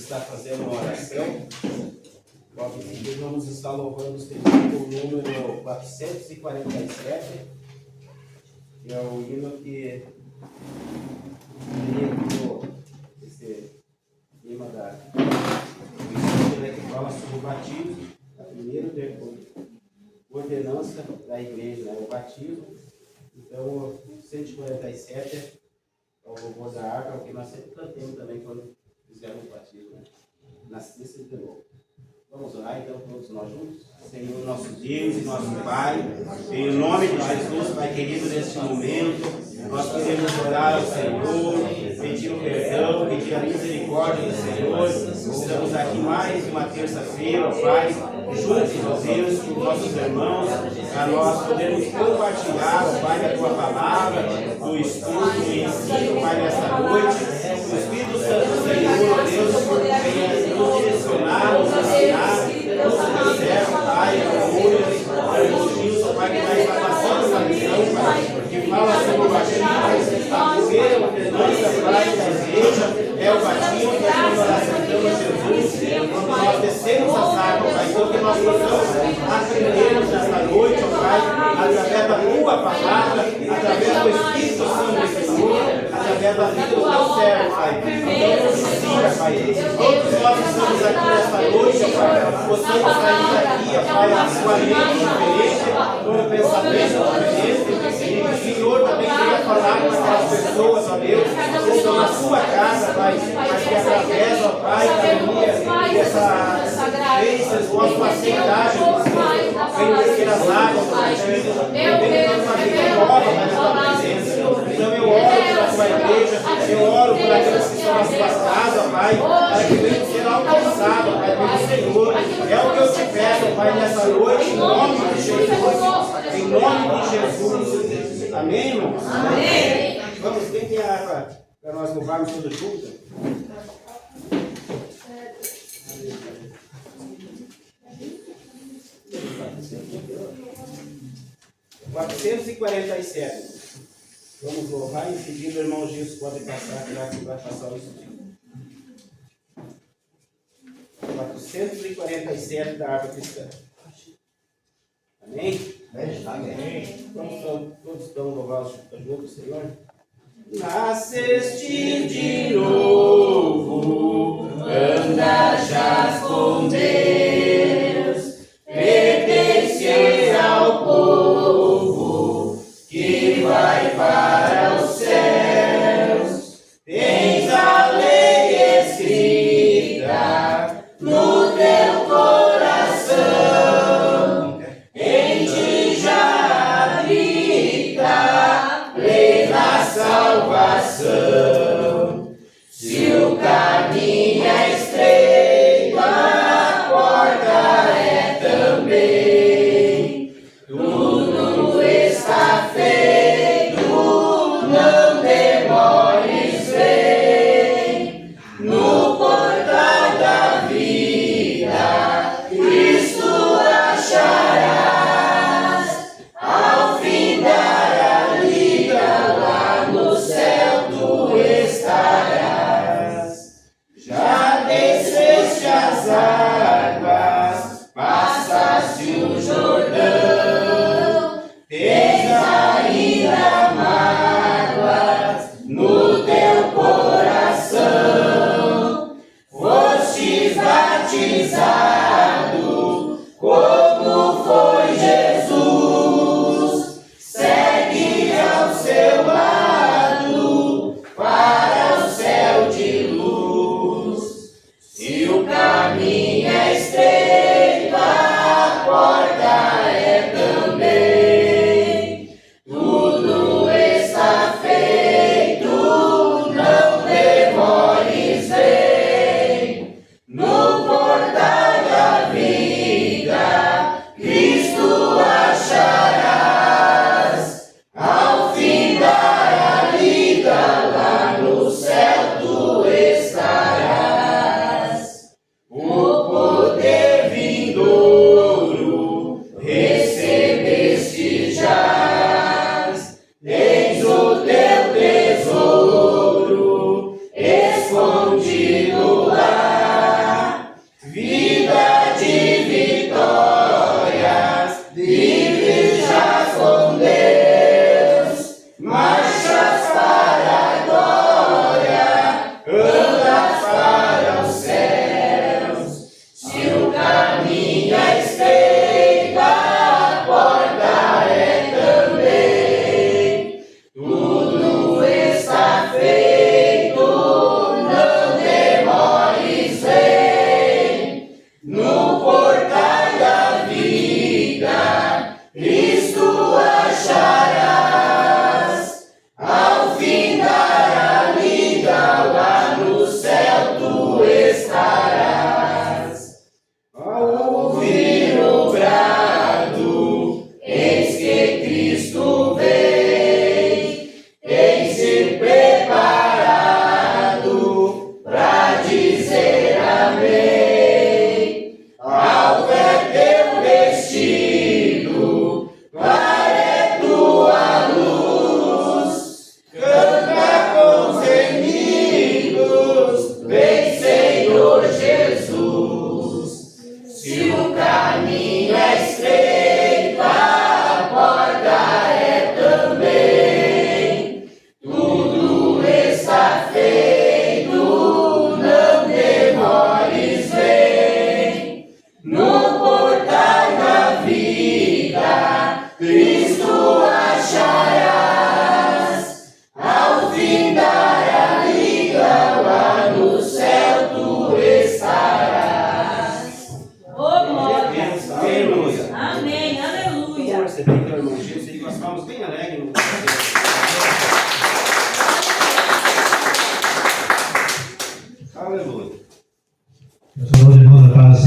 estar fazendo uma oração. Logo em seguida, vamos estar louvando o número 447, que é o hino que esse tema da né, que fala sobre o batismo, a primeira ordenança da igreja, né, o batismo. Então, 147 é o louvor da harpa, o que nós sempre cantamos também quando fizemos o batismo, né? Nascesse de novo. Vamos orar então todos nós juntos? Senhor, nosso Deus e nosso Pai, em nome de Jesus, Pai querido, neste momento, nós queremos orar ao Senhor, pedir o perdão, pedir a misericórdia do Senhor. Estamos aqui mais uma terça-feira, Pai, juntos, ó Deus, com nossos irmãos, a nós podermos compartilhar, ó Pai, a Tua palavra, do estudo, do ensino, Pai, nesta noite. O Espírito Santo do Senhor, ó Deus, venha nos direcionar, nos ensinar, nos reserva, Pai, a elogios, ó Pai, que vai passando uma lição, Pai, que fala sobre o batismo. A primeira ordenança, Pai, da igreja é o batismo, que nós aceitamos Jesus, quando nós descemos as águas, Pai, então que nós possamos aprendermos nesta noite, ó Pai, através da Tua palavra, através do Espírito Santo do Senhor, através da vida do Teu servo, Pai. Então nos ensina, Pai, todos nós estamos aqui nesta noite, ó Pai, possamos sair daqui, ó Pai, com a mente diferente, com o pensamento diferente, e o Senhor também queria falar com aquelas pessoas, ó Deus, que estão na Sua casa, Pai, mas que através, ó Pai, dessa vez, eles possam aceitar, Jesus, vem descer as águas, Pai, vem dando uma vida nova, Pai, na Tua presença. Então eu oro pela Tua igreja, eu oro por aqueles que estão nas Tuas casas, Pai, para que venham ser alcançados, Pai, pelo Senhor. É o que eu te peço, Pai, nessa noite, em nome de Jesus. Em nome de Jesus. Amém, irmãos? Amém. Vamos, quem tem a harpa para nós louvarmos todos juntos? (447). Vamos louvar e em seguida o irmão Gilson pode passar, já que vai passar o estudo. 447 da harpa cristã. Amém? Amém. Vamos todos então louvar o Senhor. Nasceste de novo, anda já com Deus, pertences ao povo que vai para os céus. Tens a lei escrita no teu coração, em ti já habita plena salvação.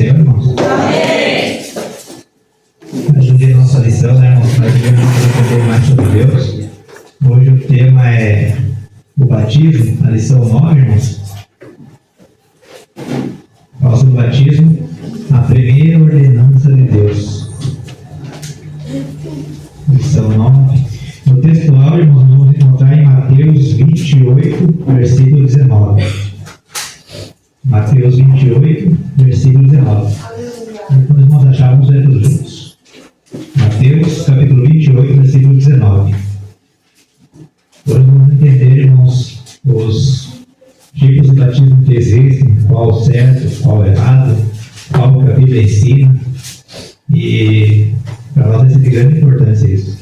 Senhor, irmãos? Amém. Ajude a nossa lição, né, irmãos? Nós devemos aprender mais sobre Deus. Hoje o tema é o batismo, a lição 9, irmãos. Fala sobre o batismo, a primeira ordenança de Deus. Lição 9. No textual, irmãos, nós vamos encontrar em Mateus 28, versículo 19. Mateus 28, versículo 19. Depois nós achávamos todos juntos. Mateus, capítulo 28, versículo 19. Hoje vamos entender, irmãos, os tipos de batismo que existem, qual certo, qual errado, qual que a Bíblia ensina. E para nós é de grande importância isso.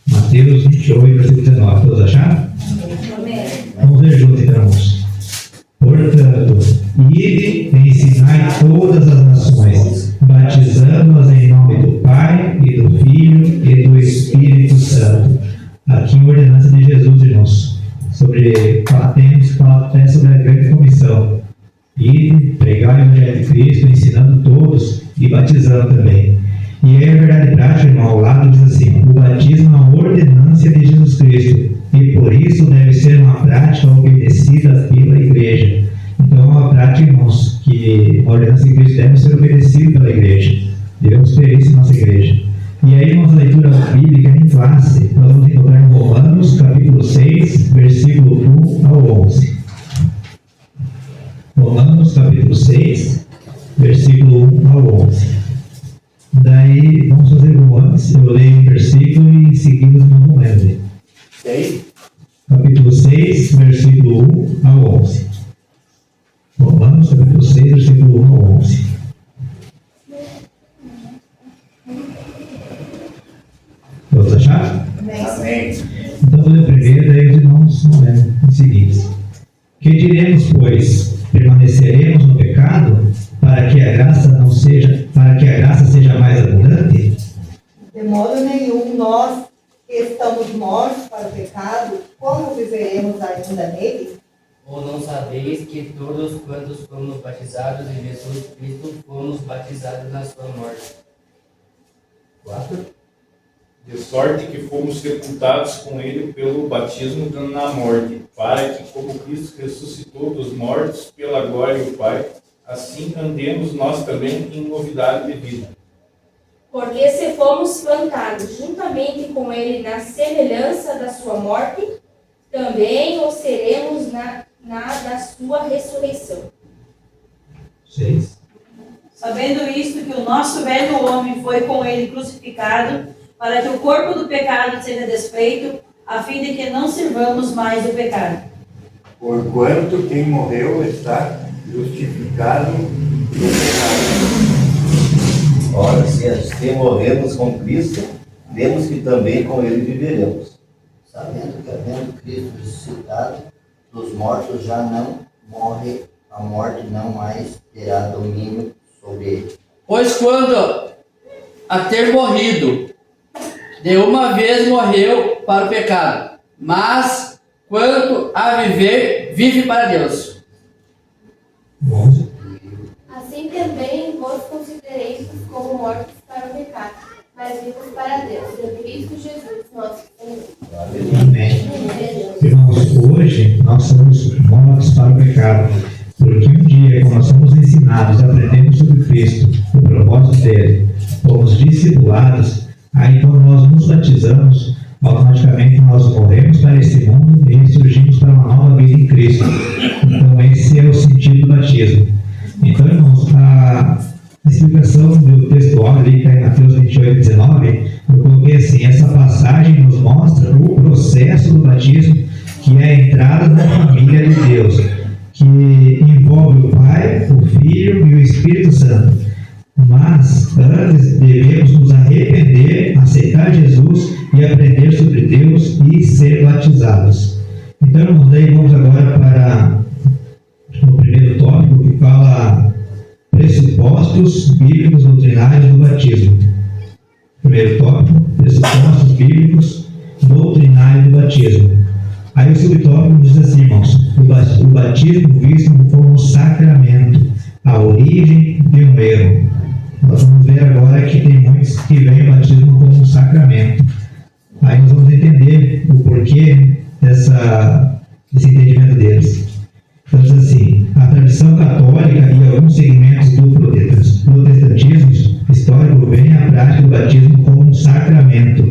Mateus 28, versículo 19. Todos acharam? Vamos ler juntos, então, irmãos. Portanto, ide e ensinai todas as nações, batizando-as em nome do Pai, e do Filho, e do Espírito Santo. Aqui a ordenança de Jesus, irmãos. Temos que falar até sobre a grande comissão. Ide, pregai o Evangelho de Cristo, ensinando todos e batizando também. E aí a verdade prática, irmão, ao lado diz assim: o batismo é uma ordenança de Jesus Cristo, e por isso deve ser uma prática obedecida pela igreja. Então é uma prática, irmãos, que a ordenança de Cristo deve ser obedecida pela igreja. Devemos ter isso em nossa igreja. E aí, irmãos, a leitura bíblica em classe, nós vamos encontrar em Romanos, capítulo 6, versículo 1 ao 11. Romanos, capítulo 6, versículo 1 ao 11. Daí, vamos fazer como antes, eu leio o versículo e em seguida nós vamos ler. Capítulo 6, versículo 1 ao 11. Romanos, capítulo 6, versículo 1 ao 11. Todos acharam? Amém. Então, vou ler primeiro, daí os irmãos vão ler os seguintes. Que diremos, pois? Permaneceremos no pecado para que a graça seja mais abundante? De modo nenhum, nós que estamos mortos para o pecado, como viveremos ainda nele? Ou não sabeis que todos quantos fomos batizados em Jesus Cristo, fomos batizados na sua morte? 4. De sorte que fomos sepultados com ele pelo batismo na morte, para que, como Cristo ressuscitou dos mortos pela glória do Pai, assim andemos nós também em novidade de vida. Porque se fomos plantados juntamente com ele na semelhança da sua morte, também o seremos na da sua ressurreição. 6. Sabendo isto, que o nosso velho homem foi com ele crucificado, para que o corpo do pecado seja desfeito, a fim de que não sirvamos mais o pecado. Porquanto quem morreu está justificado do pecado. Ora, se morremos com Cristo, temos que também com ele viveremos. Sabendo que, havendo Cristo ressuscitado dos mortos, já não morre, a morte não mais terá domínio sobre ele. Pois quando a ter morrido, de uma vez morreu para o pecado, mas quanto a viver, vive para Deus. 11. Assim também vos considereis como mortos para o pecado, mas vivos para Deus, em Cristo Jesus, nosso Senhor. Amém. Irmãos, hoje nós somos mortos para o pecado, porque um dia, quando nós somos ensinados, aprendemos sobre Cristo, o propósito dele, fomos discipulados, aí quando nós nos batizamos, automaticamente nós morremos para esse mundo e ressurgimos para uma nova vida em Cristo. Então esse é o sentido do batismo. Então, irmãos, a explicação do textual ali, que está em Mateus 28, 19, eu coloquei assim: essa passagem nos mostra o processo do batismo, que é a entrada na família de Deus, que envolve o Pai, o Filho e o Espírito Santo. Mas antes devemos nos arrepender, aceitar Jesus e aprender sobre Deus e ser batizados. Então, irmãos, daí vamos agora para o primeiro tópico, que fala pressupostos bíblicos doutrinários do batismo. Primeiro tópico, pressupostos bíblicos doutrinários do batismo. Aí o subtópico diz assim, irmãos: o batismo visto como um sacramento, a origem de um erro. Nós vamos ver agora que tem muitos que veem o batismo como um sacramento. Aí nós vamos entender o porquê desse entendimento deles. Então, diz assim, a tradição católica e alguns segmentos do protestantismo histórico veem a prática do batismo como um sacramento.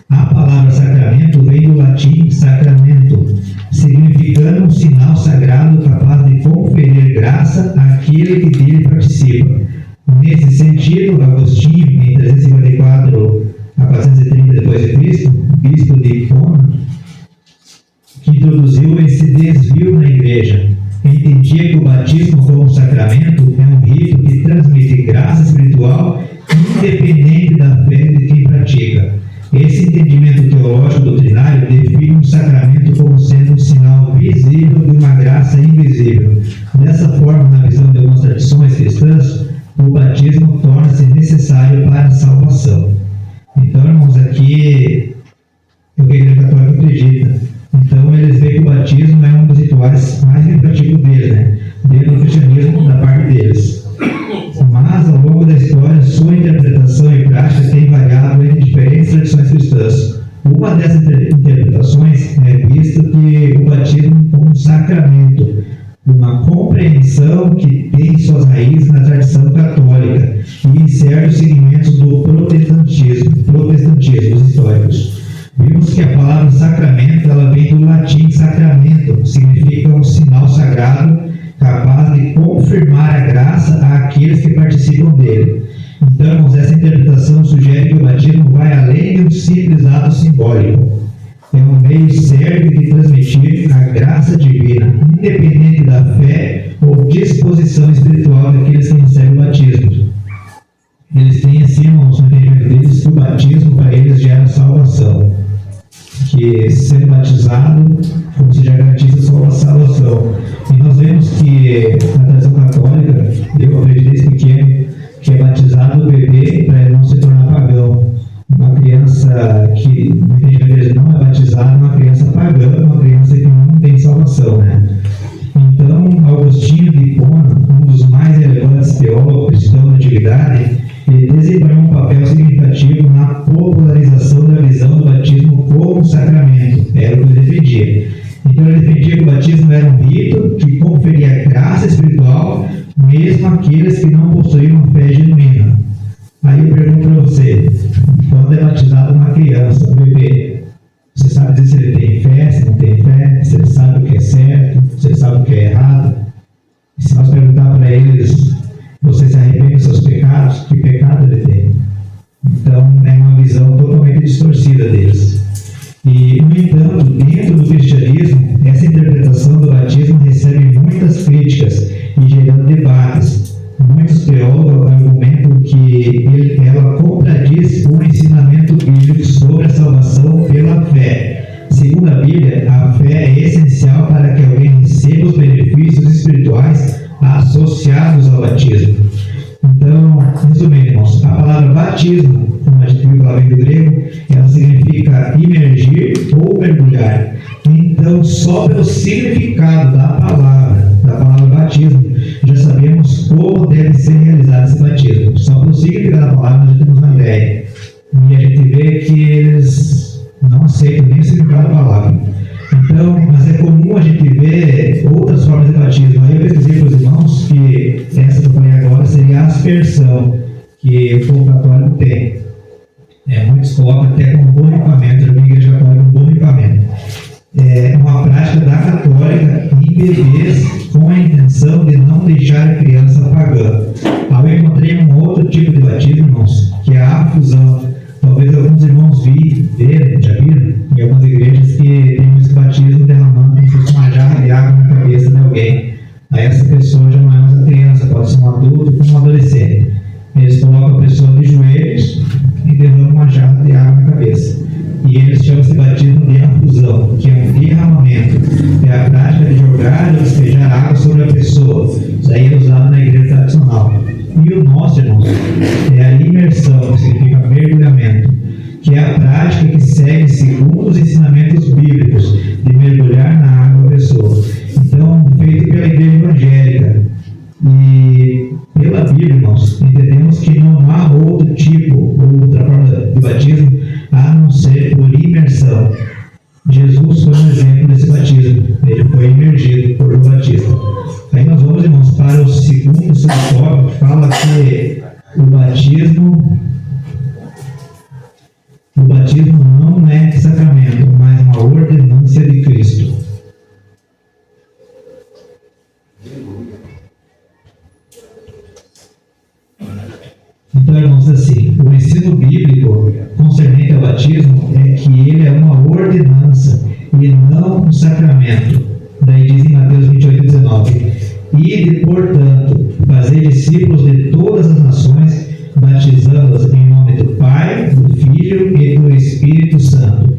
A palavra sacramento vem do latim sacramento, significando um sinal sagrado capaz de conferir graça àquele que dele participa. Nesse sentido, Agostinho, em 354 a 430 d.C., bispo de Hipona, que introduziu esse desvio na igreja, entendia que o batismo como um sacramento é um rito que transmite graça espiritual independente da fé de quem pratica. Esse entendimento teológico doutrinário define um sacramento como sendo um sinal visível de uma graça invisível. Dessa forma, na visão de algumas tradições cristãs, o batismo torna-se necessário para a salvação. Então, irmãos, aqui é o que a Igreja Católica acredita. Então, eles veem que o batismo é um dos rituais mais significativos deles, né? Dentro do cristianismo, da parte deles. Mas, ao longo da história, sua interpretação e prática tem variado entre diferentes tradições cristãs. Uma dessas interpretações é vista que o batismo como um sacramento, uma compreensão que tem suas raízes na tradição católica e em certos segmentos do protestantismo históricos. Vimos que a palavra sacramento ela vem do latim sacramento, significa um sinal sagrado capaz de confirmar a graça àqueles que participam dele. Então, irmãos, essa interpretação sugere que o batismo vai além de um simples ato simbólico. É um meio certo de transmitir a graça divina, independente da fé ou disposição espiritual daqueles que recebem o batismo. Eles têm assim, irmãos, no entendimento deles, que o batismo para eles gera salvação. Que sendo batizado, como se já garantiza a salvação. E nós vemos que na tradição católica, eu aprendi desde pequeno, que é batizado o bebê para ele não se tornar pagão. Uma criança que no entendimento deles não é batizada, uma criança pagã, uma criança que não tem salvação, né? Então, Agostinho de Hipona, um dos mais relevantes teólogos cristãos da antiguidade, ele desempenhou um papel significativo na popularização da visão do batismo como um sacramento. Era o que ele defendia. Então, ele defendia que o batismo era um rito que conferia graça espiritual, mesmo àqueles que não possuíam uma fé genuína. Aí eu pergunto para você, quando é batizado uma criança, um bebê, você sabe dizer se ele tem fé, se não tem fé, se ele sabe o que é certo, se ele sabe o que é errado? E se nós perguntar para eles, você se arrepende dos seus pecados? Que pecado ele tem? Então, é uma visão totalmente distorcida deles. E, no entanto, dentro do cristianismo, essa interpretação do batismo recebe muitas críticas e gerando debates. Muitos teólogos argumentam que ela contradiz o ensinamento bíblico sobre a salvação pela fé. Segundo a Bíblia, a fé é essencial para que alguém receba os benefícios espirituais associados ao batismo. Então, resumindo, irmãos, a palavra batismo, como a gente viu lá vem do grego, ela significa imergir ou mergulhar. Então, só pelo significado da palavra batismo, já sabemos como deve ser realizado esse batismo. Só pelo significado da palavra nós já temos uma ideia. E a gente vê que eles não aceitam nem o significado da palavra. Então, mas é comum a gente ver outras formas de batismo. Aí eu pesquisei para os irmãos que essa que eu falei agora seria a aspersão, que o povo católico tem. Muitos colocam até como borrifamento, já vi a igreja católica como borrifamento. É uma prática da católica em bebês com a intenção de não deixar a criança pagã. Aí eu encontrei um outro tipo de batismo, irmãos, que é a afusão. Talvez alguns irmãos já viram em algumas igrejas que tem esse batismo derramando como se fosse uma jarra de água na cabeça de alguém. Aí essa pessoa já não é mais uma criança, pode ser um adulto ou um adolescente. Eles colocam a pessoa de joelhos e derramam uma jarra de água na cabeça. E eles chamam esse batismo de afusão, que é um derramamento. É a prática de jogar ou despejar água sobre a pessoa. Isso aí é usado na igreja tradicional. E o nosso, irmãos, é a imersão, que significa mergulhamento, que é a prática que segue segundo os ensinamentos bíblicos de mergulhar na água a pessoa. Então, feito pela igreja evangélica. E Ide, portanto, fazer discípulos de todas as nações, batizando-os em nome do Pai, do Filho e do Espírito Santo.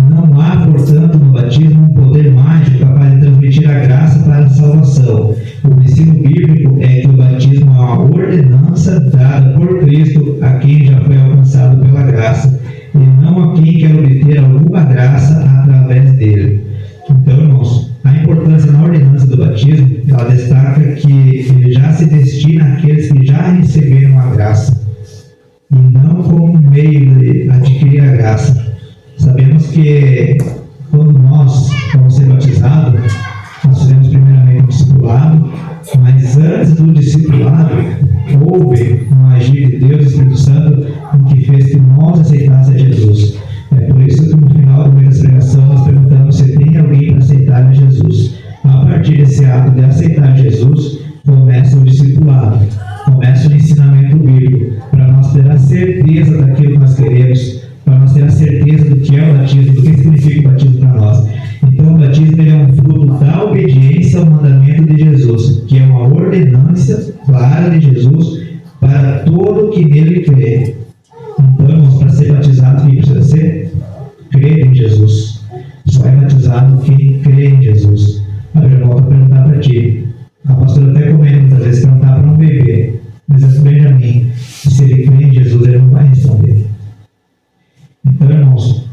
Não há, portanto, no batismo um poder mágico capaz de transmitir a graça para a salvação. O ensino bíblico é que o batismo é uma ordenança dada por Cristo a quem já foi alcançado pela graça, e não a quem quer obter alguma graça através dele. Então, irmãos, a importância na ordenança do batismo, ela destaca que ele já se destina àqueles que já receberam a graça, e não como um meio de adquirir a graça. Sabemos que quando nós vamos ser batizados, nós fizemos primeiramente um discipulado, mas antes do discipulado, houve um agir de Deus, do Espírito Santo, que fez que nós aceitássemos Jesus. É por isso que no final do meio da pregação nós perguntamos se tem alguém para aceitar a Jesus. A partir desse ato de aceitar Jesus, começa o discipulado, começa o ensinamento bíblico, para nós ter a certeza daquilo que nós queremos, para nós ter a certeza do que é o batismo, do que significa o batismo para nós. Então, o batismo é um fruto da obediência ao mandamento de Jesus, que é uma ordenança clara de Jesus para todo que nele crê. Então, irmãos, para ser batizado, quem precisa ser? Crer em Jesus. Só é batizado quem crê em Jesus. Eu já volto a perguntar para ti. A pastora até comenta muitas vezes, perguntar para um bebê, mas é Benjamin, se ele crê em Jesus, ele não vai responder. Então, irmãos,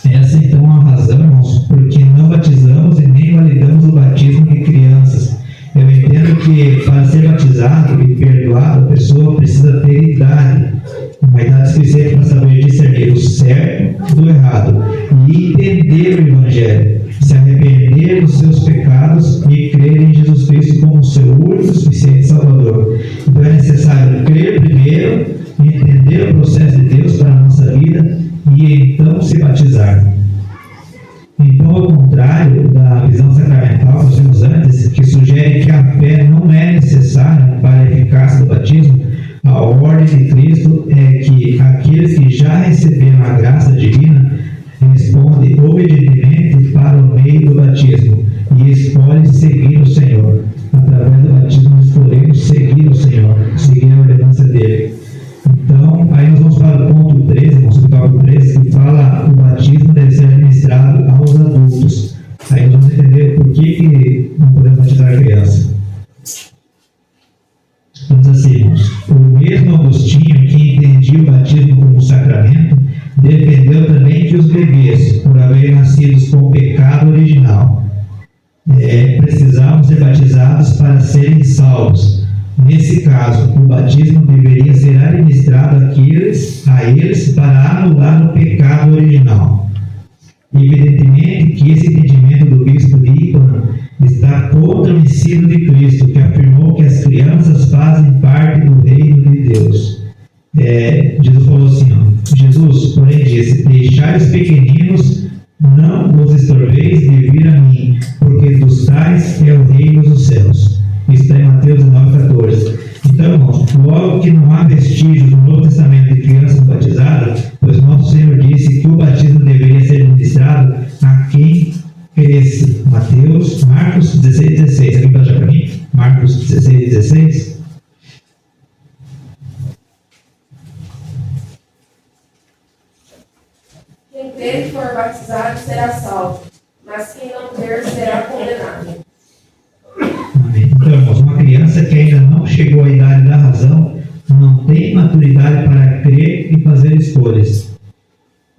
essa então é a razão, irmãos, porque não batizamos e nem validamos o batismo de crianças. Eu entendo que para ser batizado e perdoado, a pessoa precisa ter idade, uma idade suficiente para saber discernir o certo do errado e entender o Evangelho, se arrepender dos seus pecados e crer em Jesus Cristo como seu único e suficiente Salvador. Então é necessário crer primeiro, entender o processo de Deus para a nossa vida e então se batizar. Então, ao contrário da visão sacramental que nós vimos antes, que sugere que a fé não é necessária para a eficácia do batismo, a ordem de Cristo é que aqueles que já receberam a graça divina respondem obedientemente para o meio do batismo e escolhem seguir o Senhor. Através do batismo, nós escolhemos seguir o Senhor, seguir a ordenança dele. Então, aí nós vamos para o ponto 13, irmãos, o tópico 13, que fala que o batismo deve ser administrado aos adultos. Aí nós vamos entender por que não podemos batizar a criança. Vamos assim, irmãos. O mesmo Agostinho, que entendia o batismo como um sacramento, defendeu também que os bebês, por haverem nascido com pecado original, precisavam ser batizados para serem salvos. Nesse caso, o batismo deveria ser administrado a eles para anular o pecado original. Evidentemente que esse entendimento do bispo de Hipona está contra o ensino de Cristo, que afirmou que as crianças fazem parte do reino de Deus. Jesus falou assim, Jesus, porém, disse: deixai os pequeninos, não vos estorveis de vir a mim, porque dos tais é o reino dos céus. Isso está em Mateus 9,14. Então, irmãos, logo que não há vestígios no Novo Testamento de crianças batizadas, pois nosso Senhor disse que o batismo deveria ser administrado a quem cresce. Marcos 16,16. Alguém pode achar para mim? Marcos 16,16. Quem crer e for batizado será salvo, mas quem não crer será condenado. Então, irmãos, uma criança que ainda não chegou à idade da razão não tem maturidade para crer e fazer escolhas.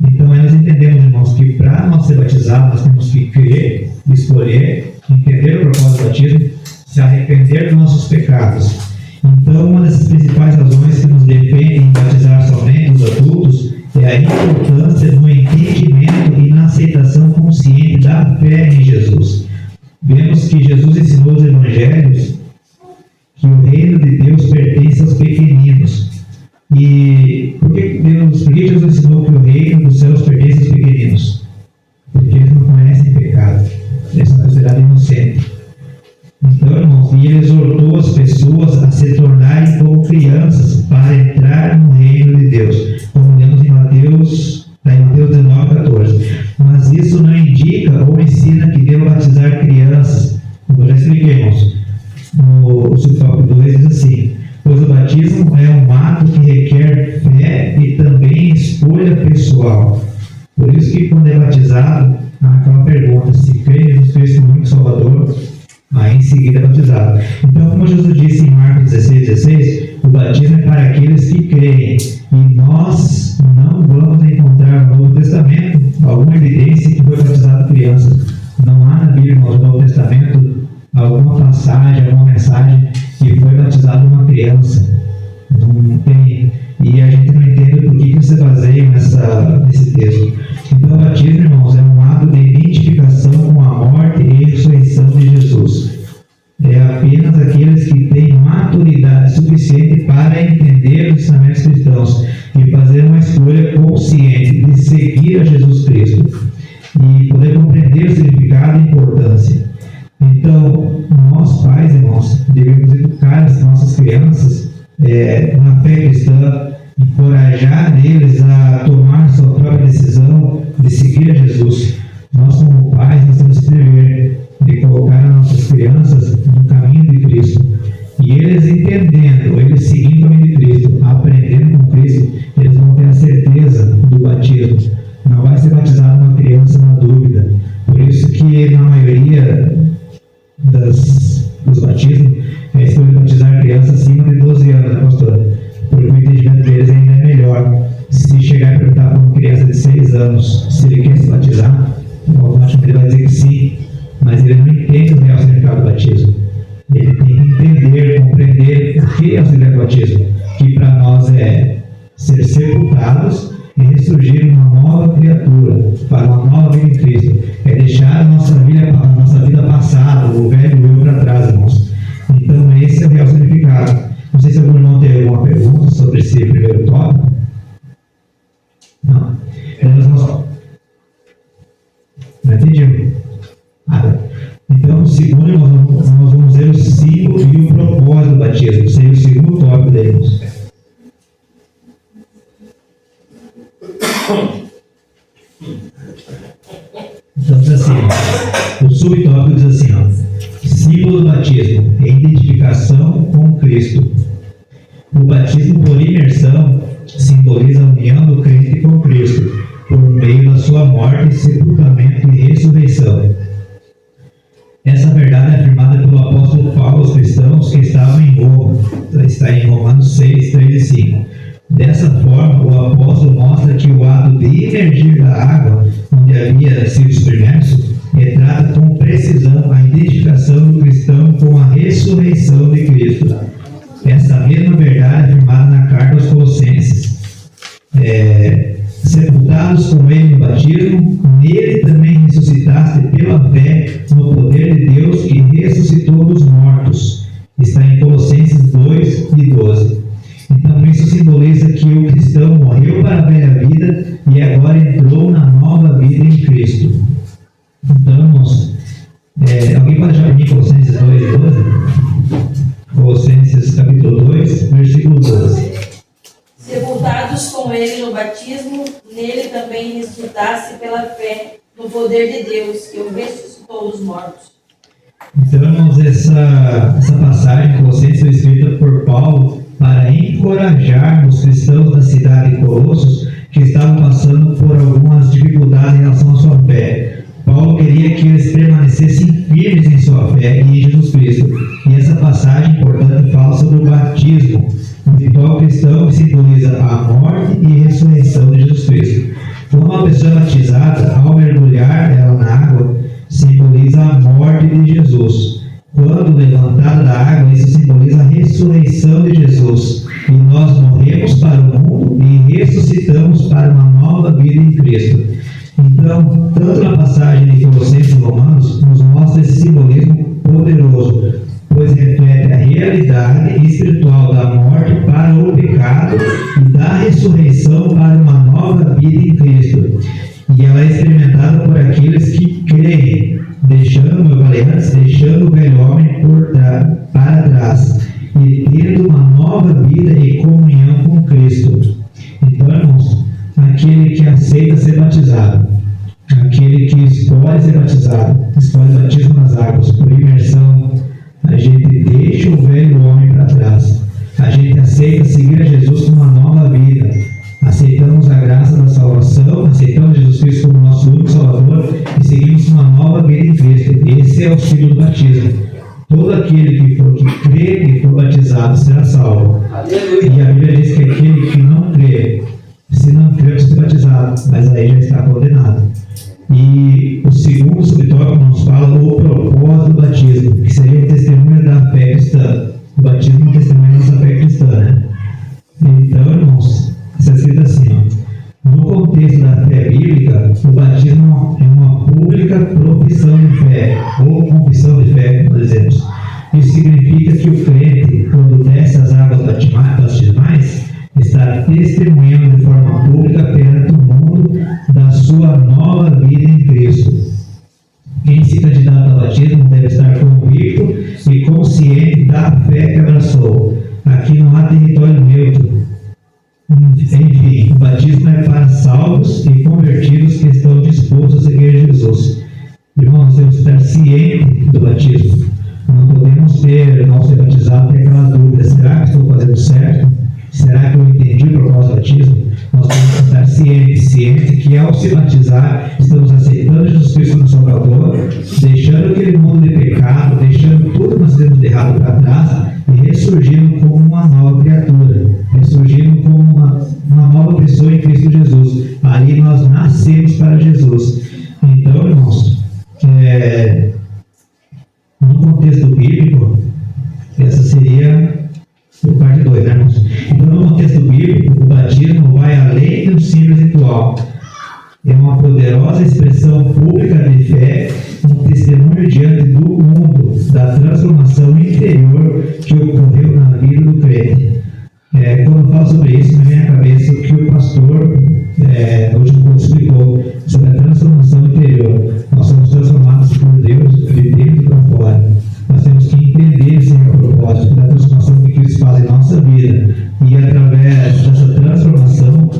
Então, aí nós entendemos, irmãos, que para nós ser batizados, nós temos que crer, escolher, entender o propósito do batismo, se arrepender dos nossos pecados. Então, uma das principais razões que nos defendem em batizar somente os adultos é a importância do entendimento e na aceitação consciente da fé em Jesus. Vemos que Jesus ensinou os evangelhos que o reino de Deus pertence aos pequeninos. E por que Jesus ensinou que o reino dos céus pertence aos pequeninos? Porque eles não conhecem pecado, eles são considerados inocentes. Então, irmãos, e ele exortou as pessoas a se tornarem como crianças para entrar no reino de Deus, como lemos em Mateus 19,14. Mas isso não indica ou ensina que devam batizar crianças. Como eu já expliquei, irmãos. Aí em seguida é batizado. Então, como Jesus disse em Marcos 16, o batismo é para aqueles que creem. E nós não vamos encontrar no Novo Testamento alguma evidência que foi batizado crianças. Não há na Bíblia, no Novo Testamento, alguma passagem, alguma mensagem que foi batizado uma criança. Não tem. E a gente não entende por que você baseia nesse texto. Então, o batismo, irmãos, é um ato de identificação com a morte e ressurreição de Jesus. É apenas aqueles que têm maturidade suficiente para entender os ensinamentos cristãos e fazer uma escolha consciente de seguir a Jesus Cristo e poder compreender o significado e a importância. Então, nós pais, irmãos, devemos educar as nossas crianças na fé cristã, encorajar eles a tomar sua própria decisão de seguir a Jesus. Nós, como pais, nós temos que dever de colocar as nossas crianças no caminho de Cristo. E eles entendendo, eles seguindo o caminho de Cristo, aprendendo com Cristo, eles vão ter a certeza do batismo. Não vai ser batizado uma criança na dúvida. Por isso que na maioria dos batismos é escolha batizar crianças acima de 12 anos, né, pastor? Porque o entendimento deles ainda é melhor. Se chegar a perguntar para uma criança de 6 anos se ele quer se batizar, automaticamente ele vai dizer que sim, mas ele não entende o real significado do batismo. Ele tem que entender, compreender o que é o significado do batismo, que para nós é ser sepultados e ressurgir uma nova criatura, para uma nova vida em Cristo. É deixar a nossa vida passada, o velho eu para trás, irmãos. Então, esse é o real significado. Não sei se algum irmão tem alguma pergunta sobre esse primeiro tópico. Não. Não entendi. Então, o segundo, nós vamos ver o símbolo e o propósito do batismo. Seria o segundo tópico deles. Então, diz assim, o subtópico diz assim, símbolo do batismo, identificação com Cristo. O batismo por imersão simboliza a união do crente com Cristo, por meio da sua morte, sepultamento e ressurreição. Essa verdade é afirmada pelo apóstolo Paulo aos cristãos que estavam em Roma. Está em Romanos 6, 3 e 5. Dessa forma, o apóstolo mostra que o ato de emergir da água, onde havia sido submerso, retrata com precisão a identificação do cristão com a ressurreição de Cristo. Essa mesma verdade é afirmada na carta aos Colossenses. Sepultados com ele no batismo, nele também ressuscitaste pela fé no poder de Deus que ressuscitou dos mortos. Está em Colossenses 2 e 12. Então isso simboliza que o cristão morreu para a velha vida e agora entrou na nova vida em Cristo. Então, irmãos, alguém pode achar para mim Colossenses 2 e 12? Colossenses capítulo 2, versículo 12. Sepultados com ele no batismo, nele também ressuscitasse pela fé no poder de Deus, que o ressuscitou dos mortos. Então, irmãos, essa passagem de Colossenses foi escrita por Paulo para encorajar os cristãos da cidade de Colossos que estavam passando por algumas dificuldades em relação à sua fé. Paulo queria que eles permanecessem firmes em sua fé e em Jesus Cristo. E essa passagem, portanto, fala sobre o batismo, o ritual cristão que simboliza a morte e ressurreição de Jesus Cristo. Quando uma pessoa é batizada, ao mergulhar ela na água, simboliza a morte de Jesus. Quando levantada da água, isso simboliza a ressurreição de Jesus. E nós morremos para o mundo e ressuscitamos para uma nova vida em Cristo. Então, tanto na passagem de Colossenses e Romanos, nos mostra esse simbolismo poderoso, pois reflete a realidade espiritual da morte para o pecado e da ressurreição para uma nova vida em Cristo. E ela é experimentada por aqueles que creem, deixando o velho homem para trás e tendo uma nova vida e comunhão com Cristo. Então, irmãos, aquele que aceita ser batizado, aquele que escolhe ser batizado, escolhe o batismo nas águas por imersão, a gente deixa o velho homem para trás, a gente aceita seguir a Jesus com uma nova vida, aceitamos a graça da salvação, aceitamos Jesus Cristo como nosso único Salvador e seguimos uma nova vida em Cristo. Esse é o símbolo do batismo. todo aquele que crê e for batizado será salvo. Aleluia. E a Bíblia diz que aquele que não crê, se não crê, vai ser batizado, mas aí já está condenado. E o segundo subtópico nos fala o propósito do batismo, que seria o testemunho da fé cristã. O batismo é um testemunho da nossa fé cristã, né? Então, irmãos, está escrito assim, ó, no contexto da fé bíblica, o batismo é uma pública profissão de fé, ou confissão de fé, como dizemos. Isso significa que o crente, quando desce as águas batismais, está testemunhando de forma pública perante o mundo da sua nova vida em Cristo. Quem se candidata ao batismo deve estar convicto e consciente da fé que abraçou. Aqui não há território neutro. Enfim, o batismo é para salvos e convertidos que estão dispostos a seguir Jesus. Irmãos, temos que estar cientes do batismo. Não podemos ter, ao ser batizado, ter aquela dúvida: será que estou fazendo certo? Será que eu entendi o propósito do batismo? Nós temos que estar ciente que ao se batizar, estamos aceitando Jesus Cristo como Salvador, deixando aquele mundo de pecado, deixando tudo que nós temos de errado para trás e ressurgindo como uma nova criatura, ressurgindo como uma nova pessoa em Cristo Jesus. Ali nós nascemos para Jesus. Então, irmãos, no contexto bíblico, essa seria por parte 2, né, irmãos? Então, no contexto bíblico, o batismo vai além de um simples ritual. É uma poderosa expressão pública de fé, um testemunho diante do mundo da transformação interior que ocorreu na vida do crente. Quando eu falo sobre isso, me vem à cabeça o que o pastor, no último curso, explicou sobre a transformação interior. Nós somos transformados por Deus de dentro para fora. Nós temos que entender esse propósito da transformação que Cristo faz em nossa vida. E através dessa transformação,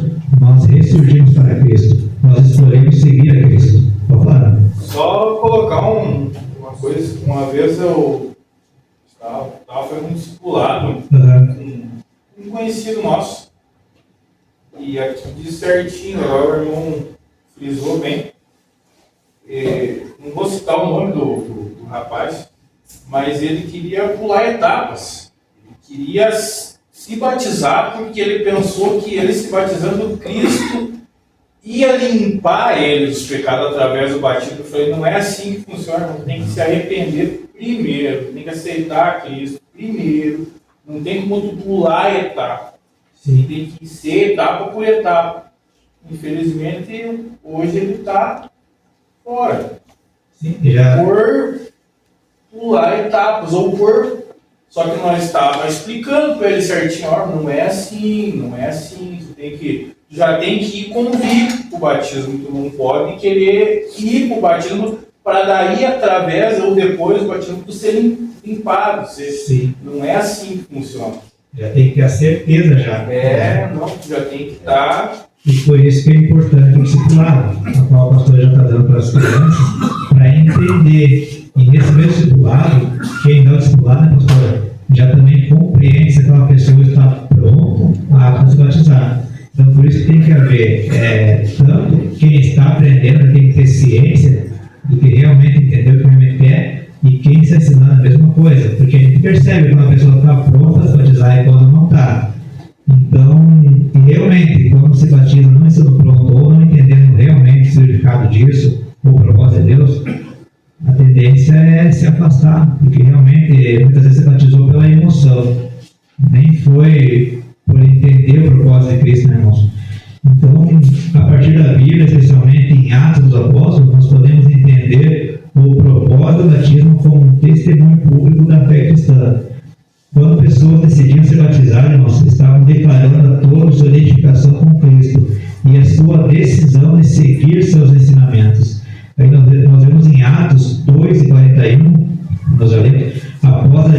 nós ressurgimos para Cristo. Nós escolhemos seguir a Cristo. Pode falar? Só colocar uma coisa. Uma vez eu estava fazendo um discipulado com um conhecido nosso. E aqui diz certinho, agora o irmão frisou bem. Não vou citar o nome do rapaz, mas ele queria pular etapas. Ele queria se batizar porque ele pensou que ele se batizando, Cristo ia limpar ele dos pecados através do batismo. Eu falei, não é assim que funciona, não tem que se arrepender primeiro, tem que aceitar Cristo primeiro, não tem como tu pular a etapa. Sim. Tem que ser etapa por etapa. Infelizmente, hoje ele está fora. Sim, por pular etapas, ou por... Só que nós estávamos explicando para ele certinho, ó, não é assim, tu já tem que ir convicto para o batismo, tu não pode querer ir para o batismo para daí, através ou depois do batismo, tu ser limpado. Sim. Não é assim que funciona. Já tem que ter a certeza já. Não, tu já tem que estar... E por isso que é importante o discipulado, a qual a pastora já está dando para as crianças, para entender. E nesse mesmo discipulado, quem dá o discipulado, né, pastora, já também compreende se aquela pessoa está pronta a se batizar. Então, por isso tem que haver, tanto quem está aprendendo tem que ter ciência do que realmente entendeu, o que realmente quer, e quem está ensinando a mesma coisa. Porque a gente percebe quando a pessoa está pronta a se batizar e quando não está. Então, realmente, quando se batiza não estando pronto ou não entendendo realmente o significado disso, ou o propósito de Deus, a tendência é se afastar, porque realmente muitas vezes você batizou pela emoção, nem foi por entender o propósito de Cristo, né, irmãos? Então, a partir da Bíblia, especialmente em Atos dos Apóstolos, nós podemos entender o propósito do batismo como um testemunho público da fé cristã. Quando pessoas decidiam se batizar, irmãos, estavam declarando a todos sua identificação com Cristo e a sua decisão de seguir seus ensinamentos. Aí nós vemos em Atos 2:41, nós já lemos, após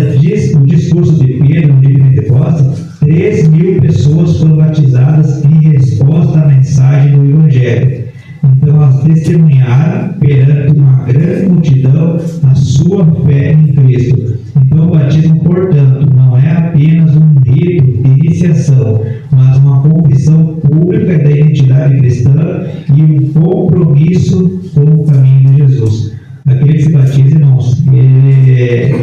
o discurso de Pedro no dia de Pentecostes, 3.000 pessoas foram batizadas em resposta à mensagem do Evangelho. Então elas testemunharam perante uma grande multidão a sua fé em Cristo. Então o batismo, portanto, não é apenas um rito de iniciação, mas uma confissão pública da identidade cristã e um compromisso com o caminho de Jesus. Aquele que se batiza, irmãos, ele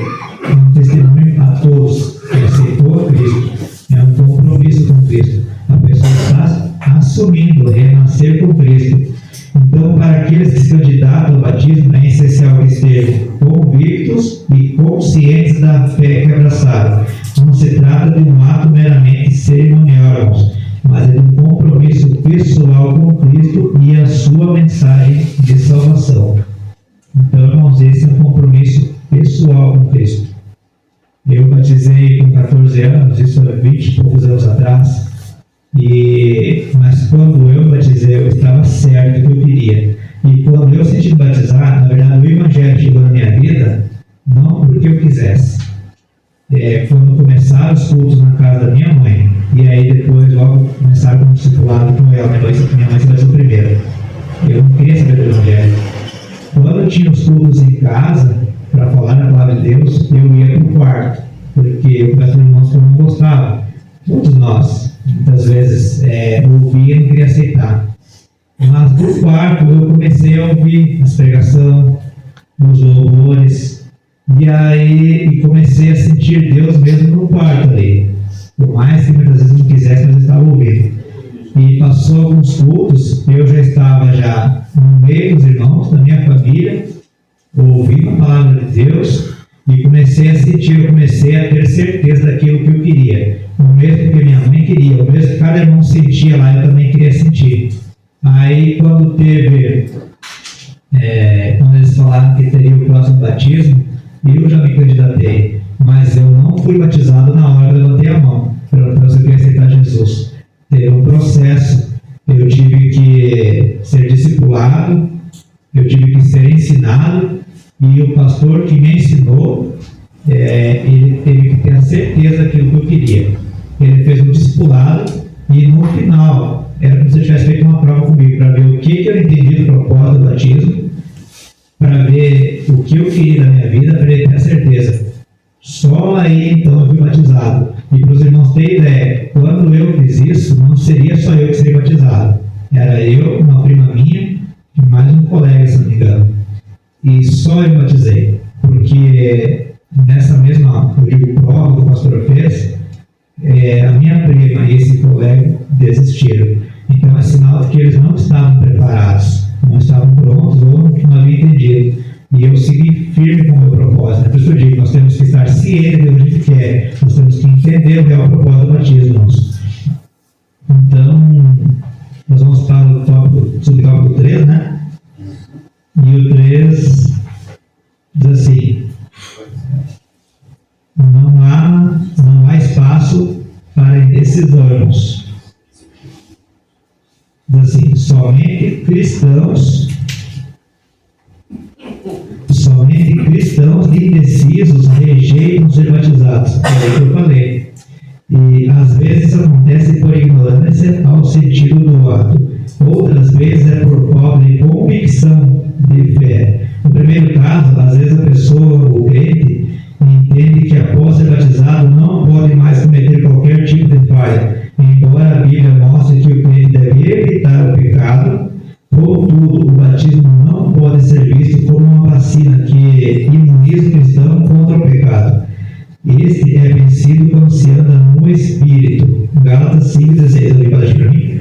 aqueles candidatos ao batismo é essencial que estejam convictos e conscientes da fé que abraçaram. Não se trata de um ato meramente cerimonial, irmãos, mas é de um compromisso pessoal com Cristo e a sua mensagem de salvação. Então, irmãos, esse é um compromisso pessoal com Cristo. Eu batizei com 14 anos, isso há 20 e poucos anos atrás, mas quando eu batizei, eu estava certo do que eu queria. E quando eu senti batizar, na verdade, o Evangelho chegou na minha vida, não porque eu quisesse. Quando começaram os cultos na casa da minha mãe, e aí depois logo começaram com o discipulado com ela, minha mãe se batizou primeiro. Eu não queria saber do Evangelho. Quando tinha os cultos em casa, para falar a palavra de Deus, eu ia para o quarto, porque o pastor irmãos que eu não gostava. Todos nós, muitas vezes, ouvia e não queria aceitar. Mas no quarto eu comecei a ouvir as pregações, os louvores, e comecei a sentir Deus mesmo no quarto ali. Por mais que muitas vezes não quisesse, mas eu estava ouvindo. E passou alguns cultos, eu já estava no meio dos irmãos, da minha família, ouvindo a palavra de Deus, e comecei a sentir, eu comecei a ter certeza daquilo que eu queria. O mesmo que minha mãe queria, o mesmo que cada irmão sentia lá, eu também queria sentir. Aí quando quando eles falaram que teria o próximo batismo, eu já me candidatei, mas eu não fui batizado na hora que eu levantei a mão, para eu queria aceitar Jesus. Teve um processo, eu tive que ser discipulado, eu tive que ser ensinado, e o pastor que me ensinou, ele teve que ter a certeza daquilo que eu queria. Ele fez um discipulado, e no final, era como se eu tivesse feito uma prova comigo, para ver o que eu entendi do propósito do batismo, para ver o que eu queria da minha vida, para ele ter a certeza. Só aí, então, eu fui batizado. E para os irmãos terem ideia, quando eu fiz isso, não seria só eu que seria batizado. Era eu, uma prima minha, e mais um colega, se não me engano. E só eu batizei. Porque nessa mesma, prova que o pastor fez, a minha prima e esse colega desistiram. Então é sinal de que eles não estavam preparados, não estavam prontos ou não haviam entendido. E eu segui firme com o meu propósito. Por isso eu digo, nós temos que estar cientes de onde a gente quer, nós temos que entender o real propósito do batismo. Então, nós vamos para o subtópico 3, né? E o 3 diz assim: não há espaço para indecisões. Diz assim: somente cristãos indecisos rejeitam ser batizados. É o que eu falei. E às vezes acontece por ignorância ao sentido do ato. Outras vezes é por falta de convicção de fé. No primeiro caso, às vezes a pessoa, o crente, entende que após ser batizado não pode mais cometer qualquer tipo de falha, embora a Bíblia mostre que o crente deve evitar o pecado. Contudo, o batismo não pode ser visto como uma vacina que imuniza o cristão contra o pecado. Este é vencido quando se anda no Espírito. Gálatas 5,16. Alguém pode para mim?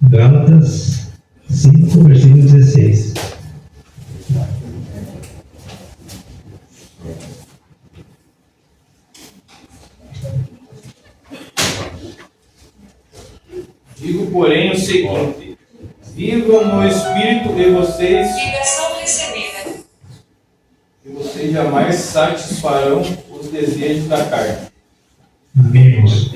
Gálatas 5, versículo 16. Digo, porém, o seguinte: vivam no Espírito e vocês jamais satisfarão os desejos da carne. Amém, irmãos.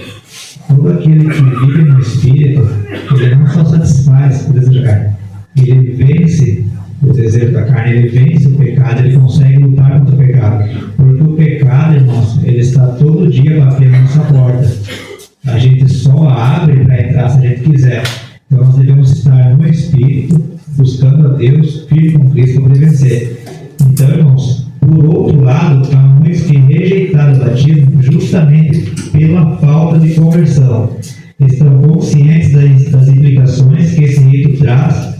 Todo aquele que vive no Espírito, ele não só satisfaz o desejo da carne, ele vence o desejo da carne, ele vence o pecado, ele consegue lutar contra o pecado. Porque o pecado, irmãos, ele está todo dia batendo na nossa porta. A gente só abre para entrar se a gente quiser. Então nós devemos estar no Espírito, buscando a Deus, firme com Cristo para poder vencer. Então, irmãos, por outro lado, há muitos que rejeitaram o batismo justamente pela falta de conversão. Estão conscientes das implicações que esse rito traz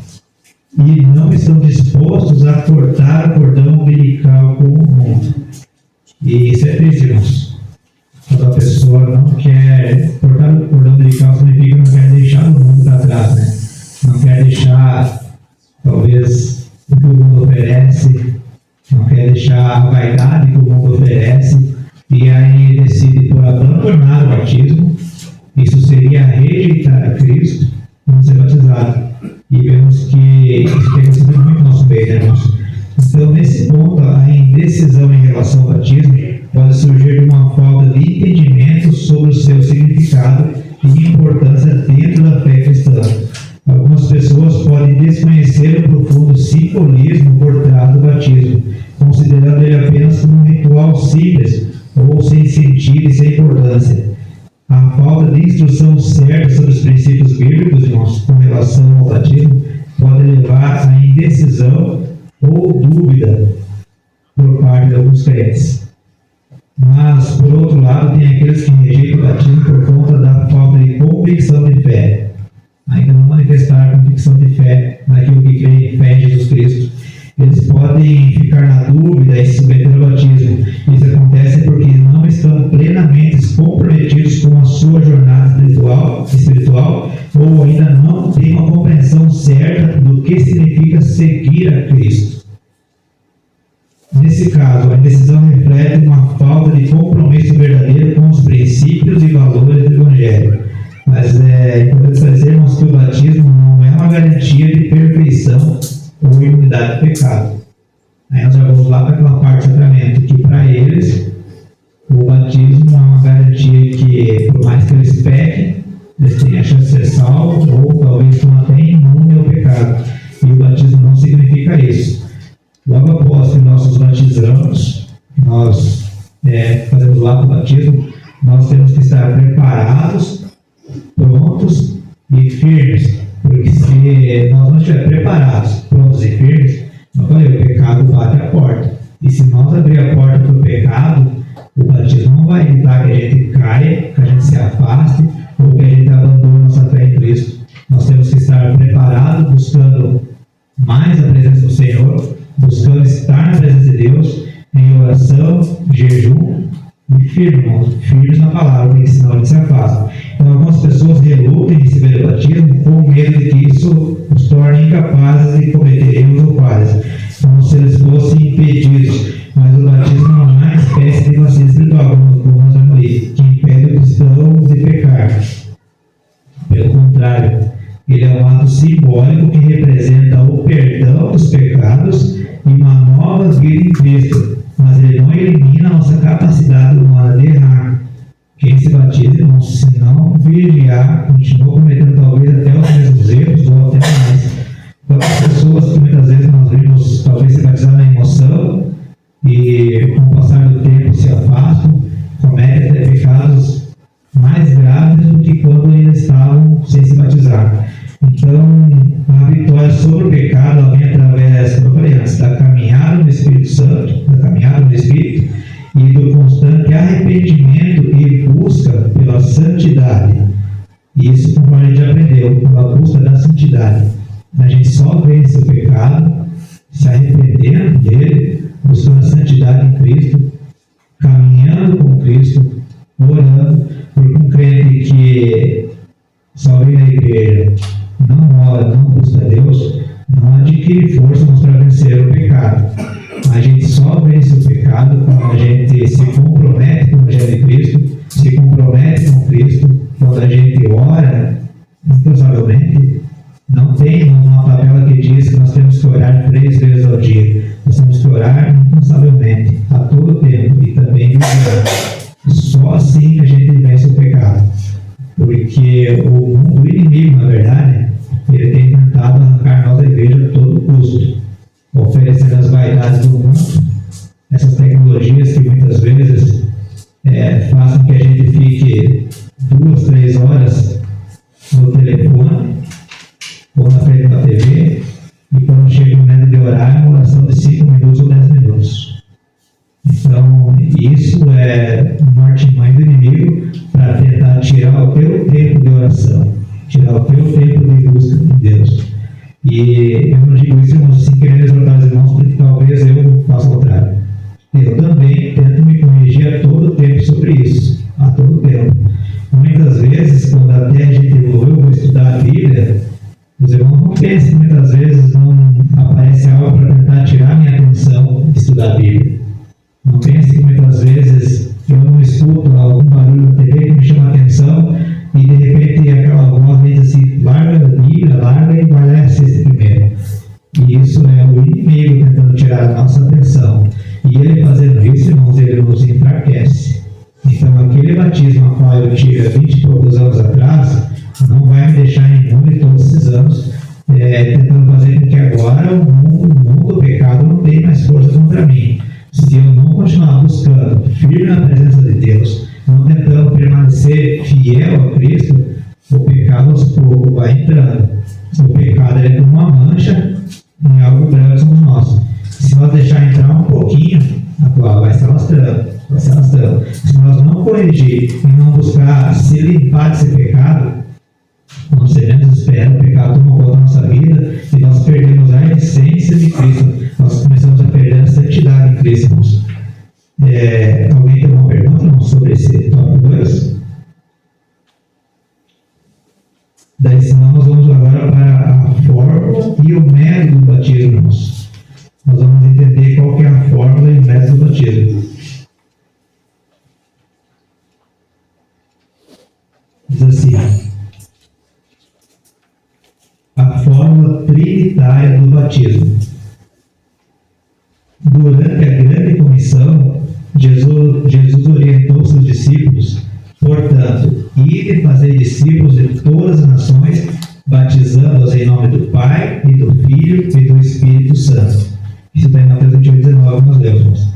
e não estão dispostos a cortar o cordão umbilical com o mundo. E isso é triste, irmãos. Quando a pessoa não quer cortar o cordão umbilical, significa que não quer deixar o mundo. deixar, talvez, o que o mundo oferece, não quer deixar a vaidade que o mundo oferece, e aí decide por abandonar o batismo, isso seria rejeitar a Cristo e não ser batizado. E vemos que isso tem acontecido muito no nosso meio, né, irmãos? Então, nesse ponto, a indecisão em relação ao batismo pode surgir de uma falta de entendimento sobre o seu significado e importância dentro da fé cristã. Algumas pessoas podem desconhecer o profundo simbolismo por trás do batismo, considerando ele apenas como um ritual simples ou sem sentido e sem importância. A falta de instrução certa sobre os princípios bíblicos, irmãos, com relação ao batismo, pode levar à indecisão ou dúvida por parte de alguns crentes. Mas, por outro lado, tem aqueles que rejeitam o batismo por conta da falta de convicção de fé. Ainda não manifestaram convicção de fé naquilo que creem em fé em Jesus Cristo. Eles podem ficar na dúvida e se submeter ao batismo. Isso acontece porque não estão plenamente comprometidos com a sua jornada espiritual ou ainda não têm uma compreensão certa do que significa seguir a Cristo. Nesse caso, a indecisão reflete uma falta de compromisso verdadeiro com os princípios e valores do Evangelho. Mas é importante esclarecermos que o batismo não é uma garantia de perfeição ou imunidade do pecado. Aí nós já vamos lá para aquela parte do sacramento, que para eles o batismo é uma garantia que, por mais que eles pequem, eles têm a chance de ser salvos, ou talvez estão até imunes ao pecado. E o batismo não significa isso. Logo após que nós nos batizamos, nós fazemos o ato do batismo, nós temos que estar preparados, prontos e firmes. Porque se nós não estivermos preparados, prontos e firmes, eu falei, o pecado bate a porta. E se nós abrir a porta para o pecado, o batismo não vai evitar que a gente caia, que a gente se afaste, ou que a gente abandone nossa fé em Cristo. Nós temos que estar preparados, buscando mais a presença do Senhor, buscando estar na presença de Deus, em oração, jejum e firmes na palavra, porque senão a gente se afasta. Então, algumas pessoas relutam em receber o batismo com medo de que isso os torne incapazes de cometer erros ou falhas, como se eles fossem impedidos. Mas o batismo não é uma espécie de vacina espiritual, como nós vamos ler, que impede o cristão de pecar. Pelo contrário, ele é um ato simbólico que representa o perdão dos pecados e uma nova vida em Cristo, mas ele não elimina a nossa capacidade humana de errar. Quem se batiza, irmão, se não vigiar, continua cometendo talvez até os mesmos erros ou até mais. Quantas pessoas que muitas vezes nós vimos talvez se batizar na emoção e com o passar do tempo se afastam, cometem até pecados mais graves do que quando ainda estavam sem se batizar. Então, a vitória sobre o pecado vem através, como eu falei antes, da caminhada no Espírito Santo, da caminhada no Espírito e do constante arrependimento e busca pela santidade. Isso, como a gente já aprendeu, pela busca da santidade. A gente só vence o pecado se arrependendo dele, buscando a santidade em Cristo, caminhando com Cristo, orando, porque um crente que só vem na igreja, não ora, não busca Deus, não adquire força para vencer o pecado. A gente só vence o pecado quando a gente se compromete com o Evangelho de Cristo, se compromete com Cristo, quando a gente ora incansavelmente. Não tem uma tabela que diz que nós temos que orar 3 vezes ao dia. Nós temos que orar incansavelmente, a todo tempo, e também vigiar. Só assim a gente vence o pecado. Porque o inimigo, na verdade, ele tem tentado arrancar nós da igreja a todo custo, oferecendo as vaidades do mundo, essas tecnologias que muitas vezes fazem que a gente fique 2, 3 horas no telefone ou na frente da TV, e quando chega o momento de orar, é uma oração de 5 minutos ou 10 minutos. Então, isso é uma artimanha do inimigo para tentar tirar o teu tempo de oração, tirar o teu tempo de busca de Deus. E eu não digo isso, irmãos, assim, querendo exortar os irmãos, porque talvez eu faça o contrário. Eu também tento me corrigir a todo tempo sobre isso, a todo tempo. Muitas vezes, quando até a gente evoluiu, eu vou estudar a Bíblia, os irmãos não pensam tentando tirar a nossa atenção. E ele fazendo isso, irmãos, ele nos enfraquece. Então, aquele batismo a qual eu tive há 20 e poucos anos atrás, não vai me deixar imune todos esses anos, tentando fazer com que agora o mundo do pecado não tenha mais força contra mim. Se eu não continuar buscando firme na presença de Deus, não tentando permanecer fiel a Cristo, o pecado aos poucos vai entrando. O pecado é como uma mancha em algo branco somos nós. Se nós deixar entrar um pouquinho, vai se alastrando. Se nós não corrigir e não buscar se limpar desse pecado, nós seremos desesperados, o pecado toma conta da nossa vida e nós perdemos a essência de Cristo. Nós começamos a perder a santidade em Cristo. Alguém tem uma pergunta sobre esse tópico 2? Daí, senão, nós vamos agora para a fórmula e o método do batismo, irmãos. Nós vamos entender qual que é a fórmula e o método do batismo. Diz assim: a fórmula trinitária do batismo. Durante a grande comissão, Jesus orientou seus discípulos, portanto, ide fazer discípulos de todas as nações, batizando-os em nome do Pai, e do Filho, e do Espírito Santo. Isso está em Mateus 28:19, nós lemos.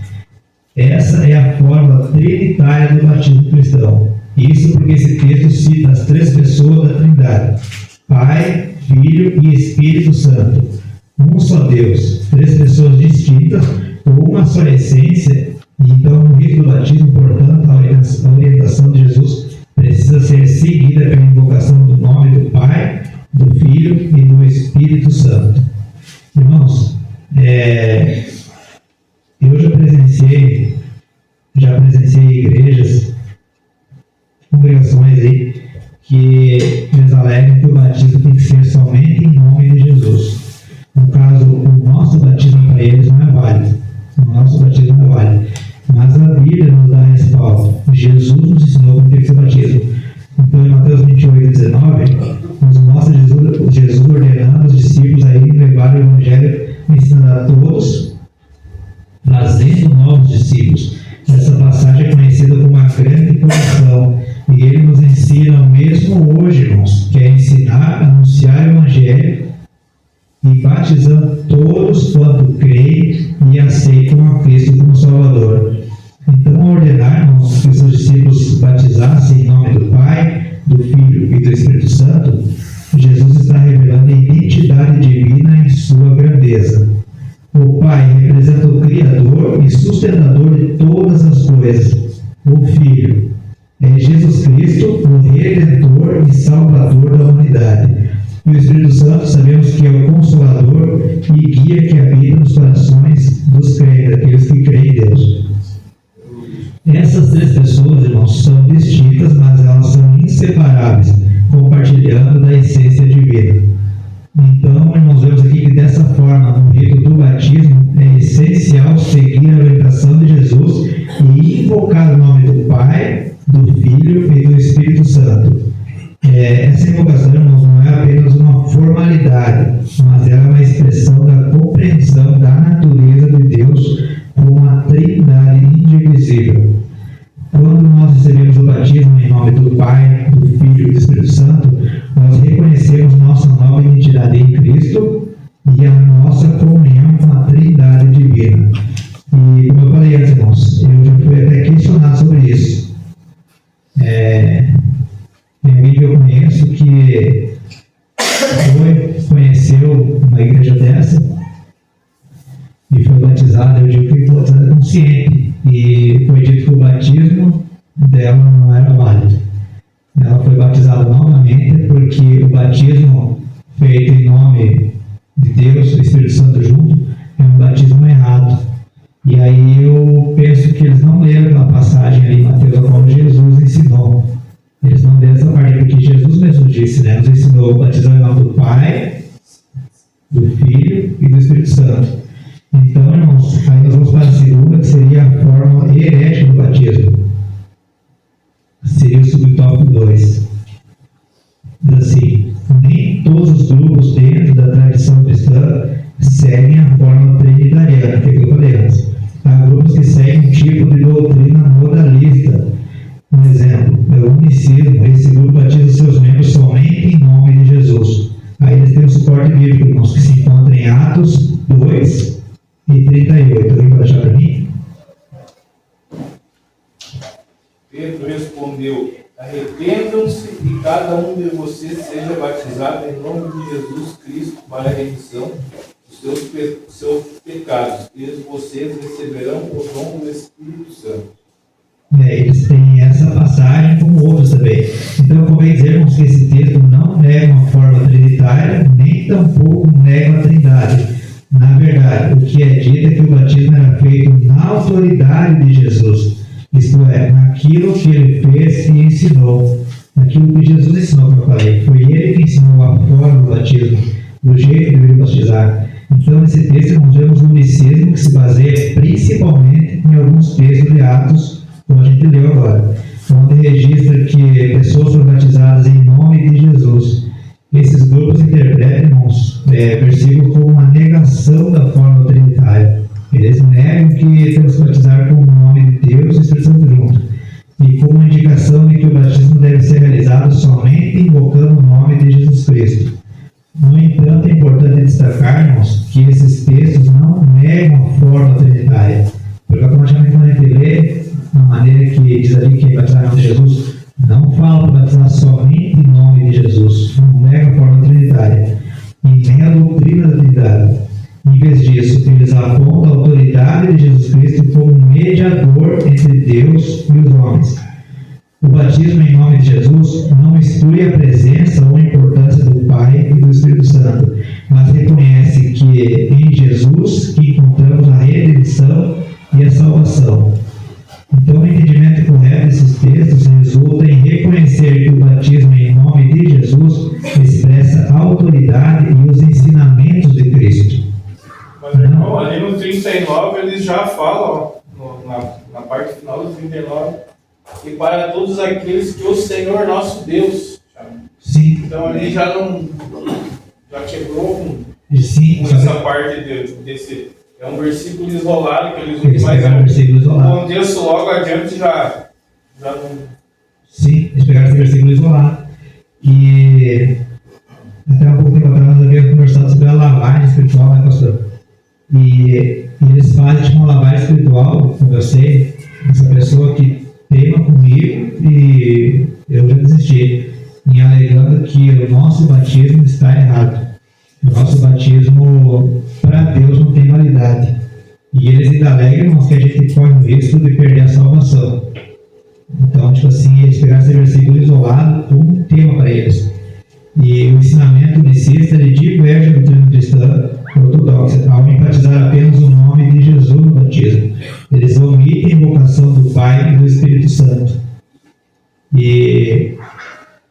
Essa é a fórmula trinitária do batismo cristão. Isso porque esse texto cita as 3 pessoas da Trindade: Pai, Filho e Espírito Santo. Um só Deus, 3 pessoas distintas, ou uma só essência. Então, no rito do batismo, portanto, a orientação de Jesus precisa ser seguida pela invocação do nome do Pai, do Filho e do Espírito Santo. Irmãos, eu já presenciei igrejas, congregações aí, que eles alegam que o batismo tem que ser somente em nome de Jesus. No caso, o nosso batismo para eles não é válido. Mas a Bíblia nos dá respaldo. Jesus nos ensinou como tem que ser batismo. Então, em Mateus 28:19, nos mostra Jesus ordenando os discípulos a irem levar o Evangelho, ensinando a todos, fazendo novos discípulos. Essa passagem é conhecida como a grande comissão. E ele nos ensina mesmo hoje, irmãos, que é ensinar, anunciar o Evangelho e batizando todos quanto creem e aceitam a Cristo como Salvador. Então, ao ordenar, irmãos, que os seus discípulos batizassem em nome do Pai, do Filho e do Espírito Santo, Jesus está revelando a identidade divina em sua grandeza. O Pai representa o Criador e sustentador de todas as coisas. O Filho é Jesus Cristo, o Redentor e Salvador da humanidade. E o Espírito Santo, sabemos que é o Consolador e guia que habita nos corações dos crentes, daqueles que creem em Deus. Essas 3 pessoas, irmãos, são distintas, mas elas são inseparáveis, compartilhando da essência divina. Então, irmãos, vemos aqui que dessa forma, no rito do batismo, é essencial seguir a orientação de Jesus e invocar o nome do Pai, do Filho e do Espírito Santo. Essa invocação, irmãos, não é apenas uma formalidade, mas ela é uma expressão da compreensão da natureza de Deus como uma trindade indivisível. Quando nós recebemos o batismo em nome do Pai, do Filho e do Espírito Santo, nós reconhecemos nossa nova identidade em Cristo e a nossa comunhão com a trindade divina. E, como eu falei antes, irmãos, eu já fui até questionado sobre isso. Tem alguém que eu conheço que conheceu uma igreja dessa e foi batizada. Eu digo que foi batizada consciente, e foi dito que o batismo dela não era válido. Ela foi batizada novamente porque o batismo feito em nome de Deus, o Espírito Santo junto, é um batismo errado. E aí eu penso que eles não leram aquela passagem ali em Mateus, a qual Jesus ensinou. Eles não leram essa parte, porque Jesus mesmo disse, né? Nos ensinou a batizar em nome do Pai, do Filho e do Espírito Santo. Então, irmãos, aí nós vamos para a segunda, que seria a forma herética do batismo. Seria o subtópico 2. Diz assim: nem todos os grupos dentro da tradição cristã seguem a forma trinitária tratariana, que eu falei antes. Há grupos que seguem um tipo de doutrina modalista. Um exemplo, é o unicismo. Esse grupo batiza seus membros somente em nome de Jesus. Aí eles têm o suporte bíblico, irmãos, que se encontra em Atos 2 e 38. Alguém pode achar para mim? Pedro respondeu: arrependam-se e cada um de vocês seja batizado em nome de Jesus Cristo para a remissão dos seus pecados, e vocês receberão o dom do Espírito Santo. Eles têm essa passagem como outros também. Então, convém dizermos que esse texto não nega uma forma trinitária, nem tampouco nega a trindade. Na verdade, o que é dito é que o batismo era feito na autoridade de Jesus, isto é, naquilo que ele fez e ensinou. Aquilo que Jesus ensinou, como eu falei, foi ele que ensinou a forma do batismo, do jeito que deveria batizar. Então, nesse texto, nós vemos um unicismo que se baseia principalmente em alguns textos de Atos, como a gente leu agora, onde registra que pessoas foram batizadas em nome de Jesus. Esses grupos interpretam, irmãos, versículos como uma negação da forma trinitária. Eles negam que temos que batizar com o nome de Deus e o Espírito Santo junto, e como uma indicação de que o batismo deve ser realizado somente invocando o nome de Jesus Cristo. No entanto, é importante destacarmos que esses textos não negam a forma trinitária, porque automaticamente quando a gente lê a maneira que diz ali que batizar em nome de Jesus, não fala para batizar somente em nome de Jesus, não nega a forma trinitária, e nem a doutrina da Trindade. Em vez disso, eles apontam a autoridade de Jesus Cristo como mediador entre Deus e os homens. O batismo em nome de Jesus não exclui a presença ou a importância do Pai e do Espírito Santo, mas reconhece que em Jesus que encontramos a redenção e a salvação. Então, o entendimento correto desses textos resulta em reconhecer que o batismo em nome de Jesus expressa a autoridade e os ensinamentos de Cristo. Mas, irmão, ali no 39 eles já falam, na parte final do 39, que para todos aqueles que o Senhor nosso Deus. Sim. Então ali já não. Já quebrou com Sim, essa parte desse. É um versículo isolado que eles usam, mas um versículo o isolado. contexto logo adiante já não. Sim, eles pegaram esse versículo isolado. E até um pouco tempo atrás nós havíamos conversado sobre a lavagem espiritual, né, pastor? E eles fazem tipo uma lavagem espiritual, como eu sei, essa pessoa que teima comigo e eu já desisti, em alegando que o nosso batismo está errado. O nosso batismo para Deus não tem validade. E eles ainda alegam que a gente corre o risco de perder a salvação. Então, tipo assim, eles pegaram esse versículo isolado como um tema para eles. E o ensinamento unicista ele diverge do doutrina cristã ortodoxa ao enfatizar apenas o nome de Jesus no batismo. Eles omitem a invocação do Pai e do Espírito Santo. E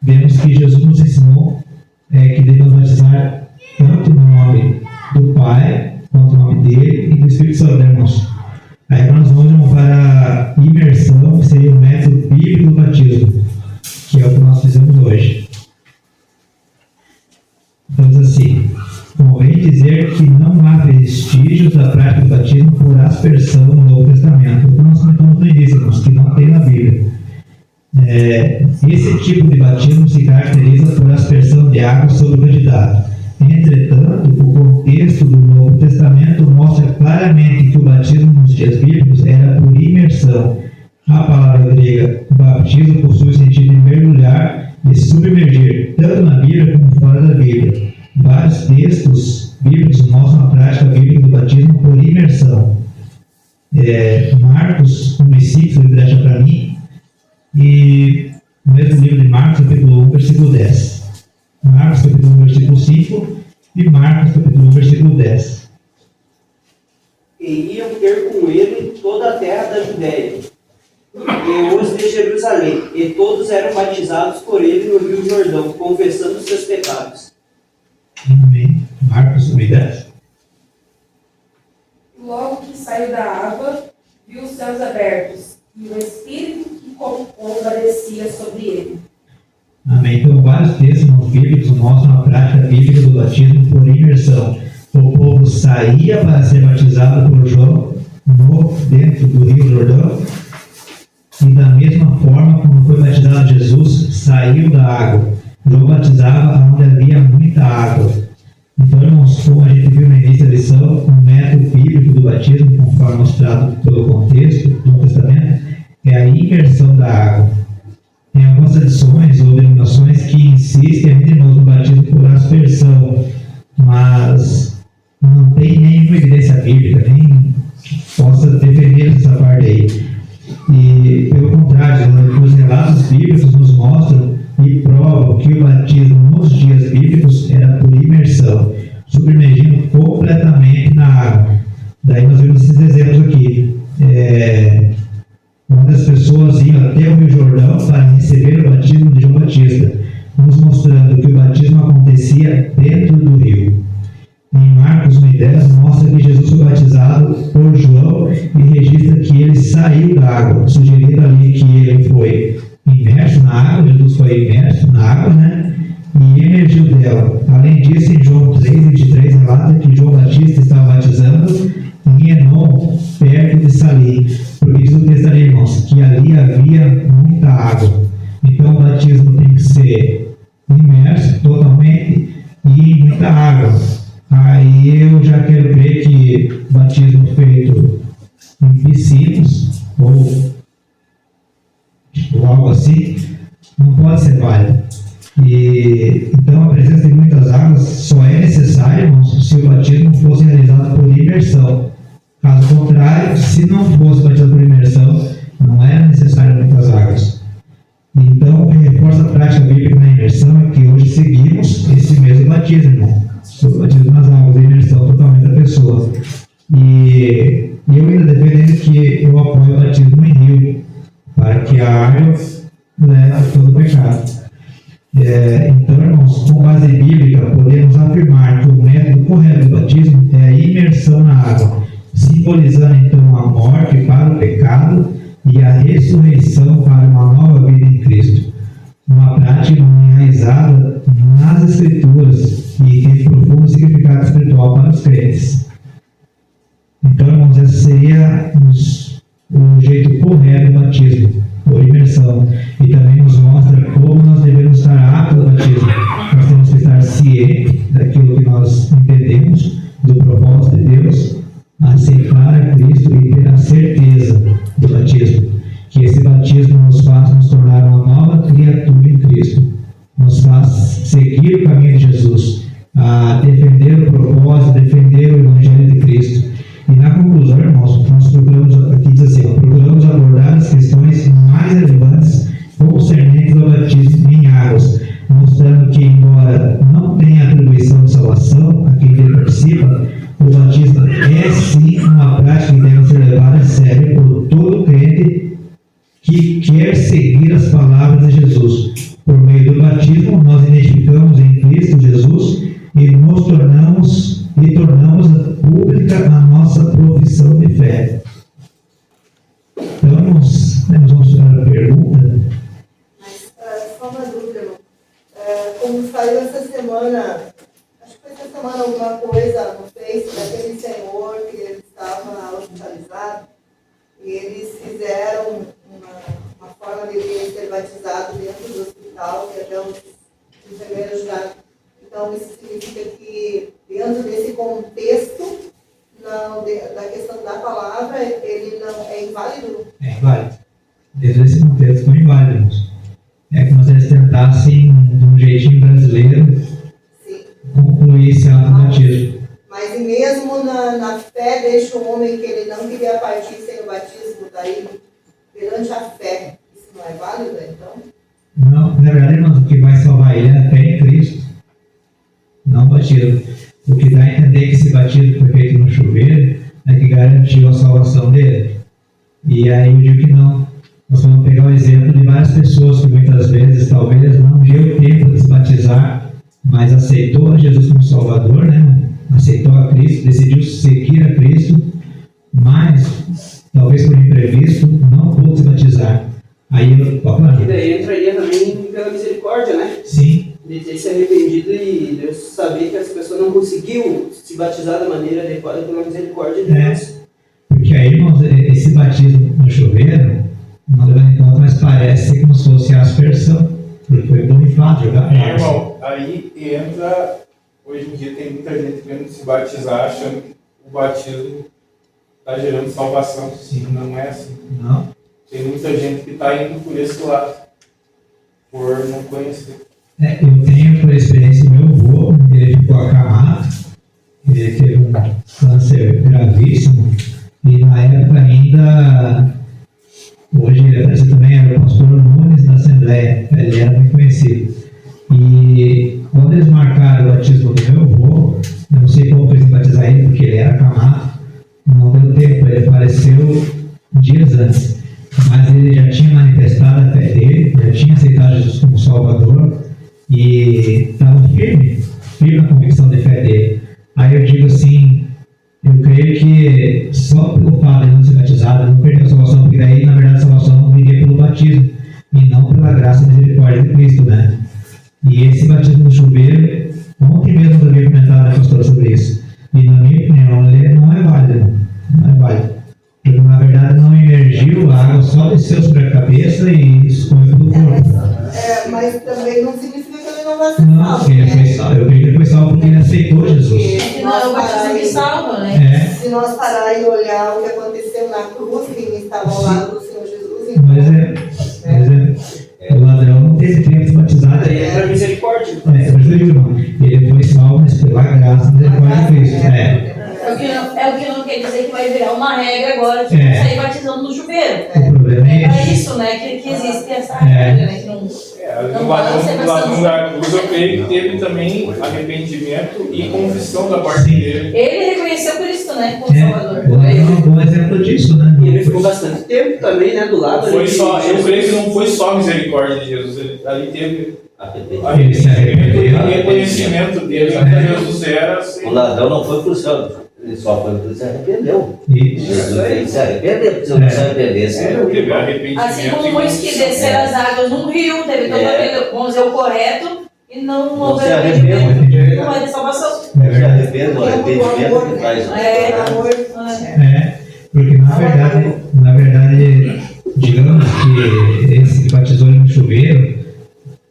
vemos que Jesus nos ensinou que devemos batizar tanto no nome do Pai, quanto no nome dele e do Espírito Santo, né, irmãos? Aí nós vamos para a imersão, que seria o método bíblico do batismo, que é o que nós fizemos hoje. Então, assim, convém dizer que não há vestígios da prática do batismo por aspersão no Novo Testamento. O que nós comentamos no início, irmãos, que não tem na Bíblia. Esse tipo de batismo se caracteriza por aspersão de água sobre o candidato. Entretanto, o contexto do Novo Testamento mostra claramente que o batismo nos dias bíblicos era por imersão. A palavra grega batismo possui o sentido de mergulhar e submergir, tanto na Bíblia como fora da Bíblia. Vários textos bíblicos mostram a prática bíblica do batismo por imersão. Marcos 1:5, ele deixa para mim, e no mesmo livro de Marcos, capítulo 1, versículo 10. Marcos, capítulo 1, versículo 5, e Marcos, capítulo 1, versículo 10. E iam ter com ele toda a terra da Judéia, e os de Jerusalém, e todos eram batizados por ele no rio Jordão, confessando seus pecados. Amém. Marcos 1, 10. Logo que saiu da água, viu os céus abertos, e o Espírito que como pomba descia sobre ele. Amém. Então, vários textos bíblicos mostram a prática bíblica do batismo por imersão. o povo saía para ser batizado por João dentro do Rio Jordão, e da mesma forma como foi batizado Jesus, saiu da água. João batizava onde havia muita água. Então, irmãos, como a gente viu no início da lição, o método bíblico do batismo, conforme mostrado pelo contexto do Novo Testamento, é a imersão da água. Tem algumas tradições ou denominações que insistem ainda no batismo por aspersão, mas não tem nenhuma evidência bíblica, nem possa defender essa parte aí. E, pelo contrário, os relatos bíblicos nos mostram e provam que o batismo nos dias bíblicos era por imersão, submergindo completamente na água. Daí nós vemos esses exemplos aqui. Onde as pessoas iam até o Rio Jordão para receber o batismo de João Batista, nos mostrando que o batismo acontecia dentro do rio. Em Marcos 1:10 mostra que Jesus foi batizado por João e registra que ele saiu da água, sugerindo ali que ele foi imerso na água, Jesus foi imerso na água, né? E emergiu dela. Além disso, em João 3:23 relata que João Batista estava batizando em Enom, perto de Salim, porque diz o texto ali, irmãos, que ali havia muita água. Então o batismo tem que ser imerso totalmente e em muita água. Aí eu já quero crer que batismo feito em piscinas ou algo assim não pode ser válido. E então a presença de muitas águas só é necessária, irmãos, se o batismo fosse realizado por imersão. Caso contrário, se não fosse batizado por imersão, não era necessário muitas águas. Então, o que reforça a prática bíblica na imersão é que hoje seguimos esse mesmo batismo, irmão. O batismo nas águas, a imersão totalmente da pessoa. E eu ainda defendo que eu apoio o batismo em rio, para que a água leve todo o pecado. Então, irmãos, com base bíblica, podemos afirmar que o método correto do batismo é a imersão na água, simbolizando então a morte para o pecado e a ressurreição para uma nova vida em Cristo. Uma prática enraizada nas Escrituras e tem profundo significado espiritual para os crentes. Então, irmãos, esse seria o jeito correto do batismo, por imersão. E também nos mostra como nós devemos estar aptos ao batismo. Nós temos que estar cientes daquilo que nós entendemos, do propósito de Deus, aceitar a Cristo e ter a certeza do batismo. Que esse batismo nos faz nos tornar uma nova criatura em Cristo. Nos faz seguir o caminho de Jesus, a defender o propósito, defender o Evangelho de Cristo. E na conclusão, irmãos, nós procuramos, aqui diz assim, procuramos abordar as questões mais relevantes concernentes ao batismo em águas, mostrando que, embora não tenha atribuição de salvação a quem dele participa, o batismo é sim uma prática que deve ser levada a sério por todo crente que quer seguir as palavras de Jesus. Por meio do batismo, nós identificamos em Cristo Jesus e nos tornamos pública a nossa profissão de fé. Então, nós vamos fazer a pergunta. Mas, só uma dúvida, irmão. Como saiu essa semana, acho que foi essa semana alguma coisa no Face daquele senhor que ele estava hospitalizado e eles fizeram uma forma de ele ser batizado dentro do hospital, que até os enfermeiros já. Então, isso significa que, dentro desse contexto, da questão da palavra, ele não é inválido? É inválido. Dentro desse contexto foi inválido, irmãos. É como se eles tentassem, de um jeitinho brasileiro, sim, concluir esse ato do batismo. Mas mesmo na fé deixa o homem que ele não queria partir sem o batismo, daí, perante a fé, isso não é válido, então? Não, na verdade, irmãos, o que vai salvar ele é a fé em Cristo, não o batismo. O que dá a entender que esse batismo foi feito no chuveiro é que garantiu a salvação dele. E aí eu digo que não. Nós vamos pegar o exemplo de várias pessoas que muitas vezes, talvez, não deu tempo de se batizar, mas aceitou a Jesus como Salvador, né? Aceitou a Cristo, decidiu seguir a Cristo, mas, talvez por imprevisto, não pôde se batizar. Aí eu... E daí entraria também pela misericórdia, né? Sim. de ter se arrependido e Deus saber que essa pessoa não conseguiu se batizar da maneira adequada pela misericórdia de Deus. Porque aí, irmãos, esse batismo no chuveiro, não levando em conta, mas parece ser como se fosse a aspersão, porque foi borrifado, jogado na água. Irmão, aí entra, hoje em dia tem muita gente querendo se batizar, achando que o batismo está gerando salvação. Sim. Não é assim. Não. Tem muita gente que está indo por esse lado, por não conhecer. Eu tenho por experiência meu avô, ele ficou acamado, ele teve um câncer gravíssimo, e na época ainda, hoje ele apareceu também, era o pastor Nunes da Assembleia, ele era muito conhecido. E quando eles marcaram o batismo do meu avô, eu não sei como eles batizar ele, porque ele era acamado, não deu tempo, ele faleceu dias antes. Mas ele já tinha manifestado a fé dele, já tinha aceitado Jesus como Salvador e estava firme na convicção de fé dele. Aí eu digo assim, eu creio que só pelo fato de não ser batizado, não perdeu a salvação, porque daí, na verdade, a salvação viria pelo batismo e não pela graça e misericórdia de Cristo, né? E esse batismo no chuveiro, ontem mesmo eu havia comentado, pastor, sobre isso. E na minha opinião, ele não é válido, não é válido. Porque, na verdade, não emergiu, a água só desceu sobre a cabeça e escorreu pelo corpo. Mas também não significa que ele não vai ser Não, salvo. ele foi salvo. Eu creio que ele foi salvo porque ele aceitou Jesus. Que não é o batismo que salva, né? Se nós parar e olhar o que aconteceu na cruz, quem estava ao lado do Senhor Jesus, Mas o ladrão não teve tempo de batizar. Aí entra a misericórdia. Por isso eu digo, irmão, ele foi salvo, mas pela graça e misericórdia de Cristo. É o que não quer dizer que vai virar uma regra agora de sair batizando no chuveiro. O problema é É esse. isso, né? Que existe essa regra, né? Que não, O ladrão da cruz, eu creio que teve também arrependimento e confissão da parte dele. ele reconheceu Cristo, né? Como Salvador. O ladrão é um bom exemplo disso, né? E ele ficou bastante tempo também, né, do lado. Foi ali de só, eu Jesus. creio que não foi só a misericórdia de Jesus, ele, ali teve Ele se arrependeu. e reconhecimento dele, que Jesus era assim. O ladrão não foi pro céu, ele só foi porque se arrependeu. Isso. Jesus tem que se arrepender, porque se eu não se arrependesse, Teve arrependimento Assim como e muitos que confissão. desceram as águas num rio, teve todo aquele, vamos dizer, o correto, e não Não houve se arrependimento, não vai ter salvação. não se arrependa, o arrependimento que faz. Porque na verdade, digamos que esse que batizou ele no chuveiro,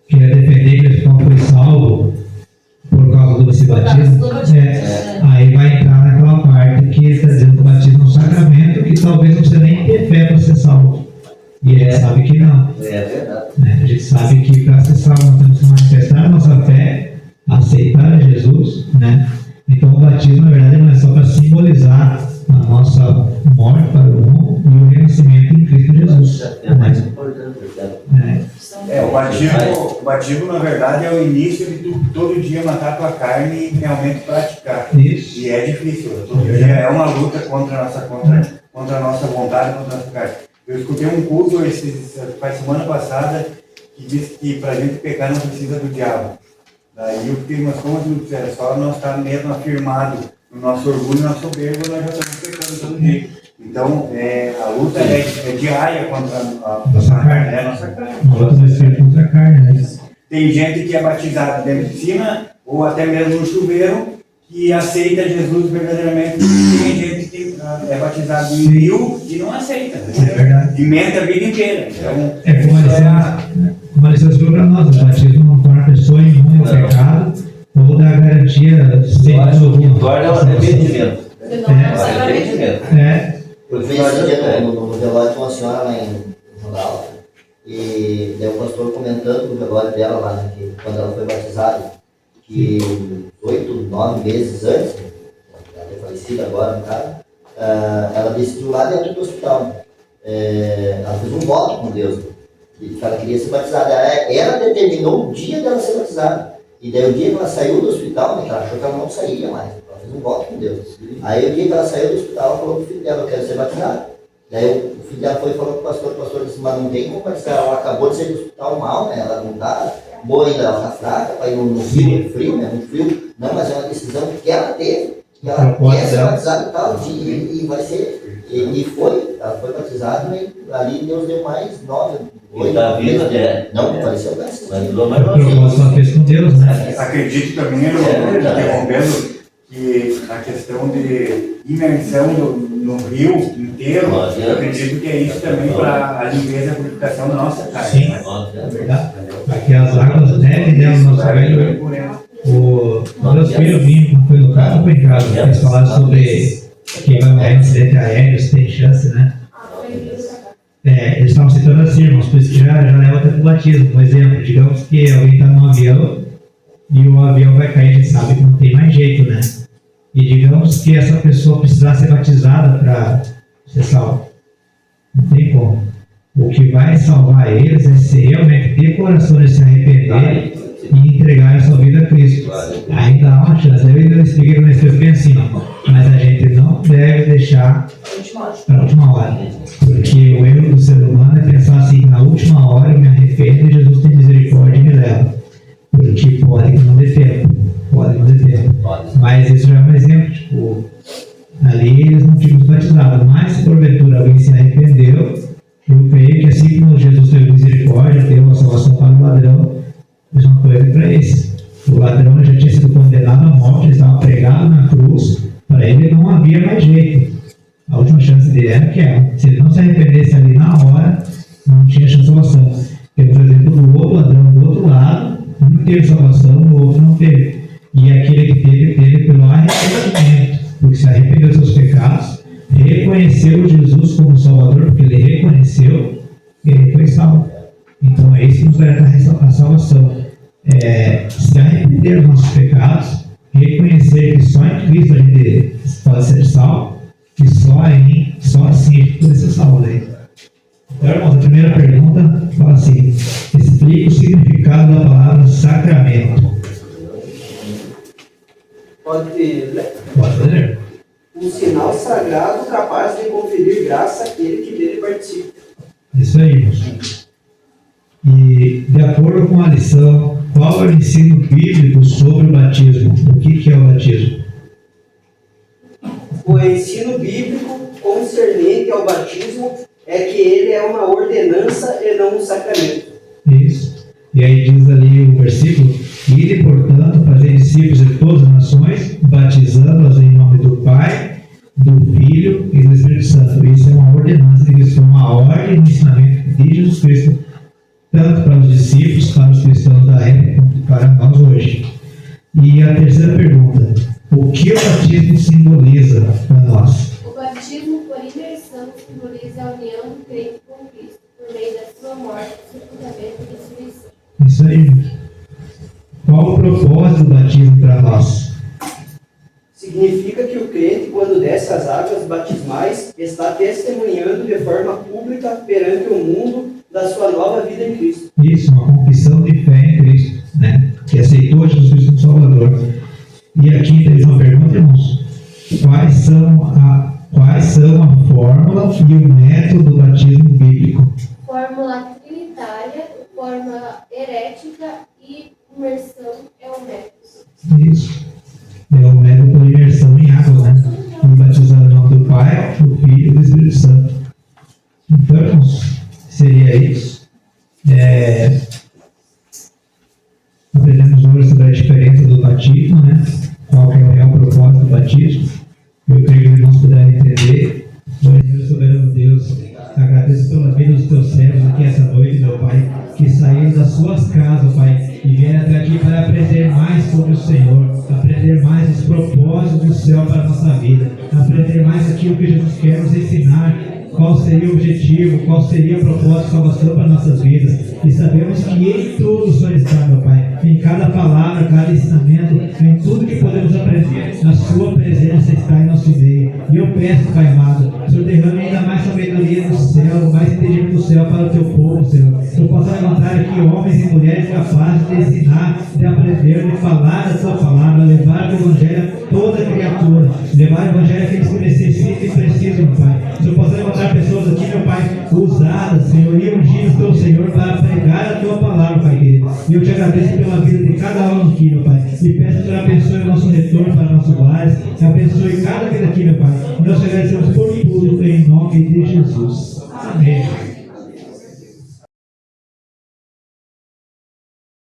queria defender que ele só foi salvo por causa desse batismo. Aí vai entrar naquela parte que ele está dizendo que o batismo é um sacramento que talvez não precisa nem ter fé para ser salvo. E a gente sabe que não. É verdade. A gente sabe que para ser salvo nós temos que manifestar a nossa fé, aceitar a Jesus, né? Então o batismo, na verdade, não é só para simbolizar a nossa morte para o mundo e o renascimento em Cristo Jesus. É mais importante, verdade. O batismo, na verdade, é o início de tu todo dia matar a tua carne e realmente praticar. Isso. E é difícil. Todo dia é uma luta contra a nossa vontade, contra a nossa carne. Eu escutei um culto semana passada que disse que para a gente pecar não precisa do diabo. Daí eu fiquei, mas como assim, é só nós estar mesmo afirmado no nosso orgulho e na soberba, nós já estamos pecando todo dia. Então, a luta é diária contra a nossa carne. É a nossa carne. Uma luta do espírito contra a carne, né? Tem gente que é batizada dentro de piscina ou até mesmo no chuveiro que aceita Jesus verdadeiramente. Tem gente que é batizado em rio e não aceita. É verdade. E mente a vida inteira. Então, Como a lição para nós, o batismo não torna a pessoa imune ao pecado ou dá garantia sem Eu acho que alguma. torna é o arrependimento. Não é um sacramento. Arrependimento. Porque nós no velório de uma senhora lá em Ronaldo, e daí o pastor comentando o velório dela lá, né, que quando ela foi batizada, que 8, 9 meses antes, ela é falecida agora no caso, ela decidiu lá dentro do hospital. Ela fez um voto com Deus, que ela queria ser batizada. Ela determinou o dia dela ser batizada. E daí o dia que ela saiu do hospital, né, que ela achou que ela não sairia mais, ela fez um voto com Deus. Aí o dia que ela saiu do hospital, ela falou pro filho dela, eu quero ser batizada. Daí o filho dela foi e falou pro pastor disse, mas não tem como batizar, ela acabou de sair do hospital mal, né, ela não tá boa ainda, ela tá fraca, para ir no frio, né, muito frio. Não, mas é uma decisão que ela teve, que ela quer ser batizada e tal, e vai ser. Ela foi batizada e ali Deus deu mais 9. E tá viva, né? Não, pareceu bem. Mas durou mais O propósito ela fez com Deus, né? Acredito também, interrompendo, que a questão de imersão no rio inteiro, eu acredito que é isso também para a limpeza e a purificação da nossa casa. Sim, é verdade. Aqui as águas devem dela no nosso velho. O meus filhos vinham, foi no carro, foi em casa, eles falaram sobre quem vai morrer em acidente aéreo, se tem chance, né? Eles estavam citando assim, irmãos, por isso que já leva até para o batismo. Um exemplo, digamos que alguém está num avião e o avião vai cair, a gente sabe que não tem mais jeito, né? E digamos que essa pessoa precisar ser batizada para ser salva. Não tem como. O que vai salvar eles é se realmente ter coração de se arrepender e entregar a sua vida a Cristo. Ainda há uma chance. Eu expliquei para vocês bem assim, mas a gente não deve deixar para a última hora. Porque o erro do ser humano é pensar assim, na última hora eu me arrependo e Jesus tem misericórdia e me leva. Porque pode que não dê tempo. Pode não dê tempo. Mas isso já é um exemplo, tipo, ali eles não tinham batizado, mas se porventura alguém se arrependeu, eu creio que assim como Jesus teve misericórdia, deu a salvação para o ladrão, mesma coisa para esse. O ladrão já tinha sido condenado à morte, ele estava pregado na cruz, para ele não havia mais jeito. A última chance dele era aquela. Se ele não se arrependesse ali na hora, não tinha chance de salvação. Temos o exemplo do outro ladrão do outro lado, um teve salvação, o outro não teve. E aquele que teve pelo arrependimento, porque se arrependeu dos seus pecados, reconheceu Jesus como Salvador, porque ele reconheceu, ele foi salvo. Então é isso que nos garante a salvação. Se arrepender dos nossos pecados, reconhecer que só em Cristo a gente pode ser salvo, e só assim a gente pode ser salvo. Então, irmãos, a primeira pergunta fala assim: explica o significado da palavra sacramento. Pode ler? Pode ler. Um sinal sagrado capaz de conferir graça àquele que dele participa. Isso aí, irmãos. E, de acordo com a lição, qual é o ensino bíblico sobre o batismo? O que é o batismo? O ensino bíblico concernente ao batismo é que ele é uma ordenança e não um sacramento. Isso. E aí diz ali o versículo: ide, portanto, fazer discípulos de todas as nações, batizando-os em nome do Pai, do Filho e do Espírito Santo. Isso é uma ordenança de Cristo, uma ordem e um ensinamento de Jesus Cristo, tanto para os discípulos, para os cristãos da época, quanto para nós hoje. E a terceira pergunta: o que o batismo simboliza para nós? O batismo por imersão simboliza a união do crente com Cristo, por meio da sua morte, sepultamento e ressurreição. Isso aí. Qual o propósito do batismo para nós? Significa que o crente, quando desce as águas batismais, está testemunhando de forma pública perante o mundo da sua nova vida em Cristo. Isso, uma confissão de fé em Cristo, né? Que aceitou Jesus Cristo como Salvador. E aqui tem uma pergunta, irmãos: quais são a fórmula e o método do batismo bíblico? Fórmula trinitária, fórmula herética e imersão é o método. Isso. É o método por imersão em água, né? E batizar em nome do Pai, do Filho e do Espírito Santo. Então, irmãos, seria isso. Aprendemos hoje sobre a diferença do batismo, né? Qual que é o real propósito do batismo. Eu creio que os irmãos puderem entender. Senhor soberano Deus, agradeço pela vida dos teus servos aqui essa noite, meu Pai, que saíram das suas casas, Pai, e vieram até aqui para aprender mais sobre o Senhor, aprender mais os propósitos do céu para a nossa vida, aprender mais aquilo que Jesus quer nos ensinar, qual seria o objetivo, qual seria o propósito de salvação para nossas vidas. E sabemos que em tudo o Senhor está, meu Pai, em cada palavra, cada ensinamento, em tudo que podemos aprender. A sua presença está em nosso meio. E eu peço, Pai amado, o Senhor derrame ainda mais sabedoria do céu, mais entendimento do céu para o teu povo, Senhor. Que eu possa levantar aqui homens e mulheres capazes de ensinar, de aprender, de falar da tua palavra, levar o Evangelho a toda criatura, levar o Evangelho àqueles que necessitam e precisam, Pai. Que eu possa levantar pessoas aqui, meu Pai, usadas, Senhor, e ungidas pelo Senhor para pregar a tua palavra, Pai querido. E eu te agradeço pela vida de cada um aqui, meu Pai. E peço que o Senhor abençoe o nosso nosso retorno para nossos lares. Abençoe cada vida aqui, meu Pai. Nós te agradecemos por tudo, em nome de Jesus. Amém.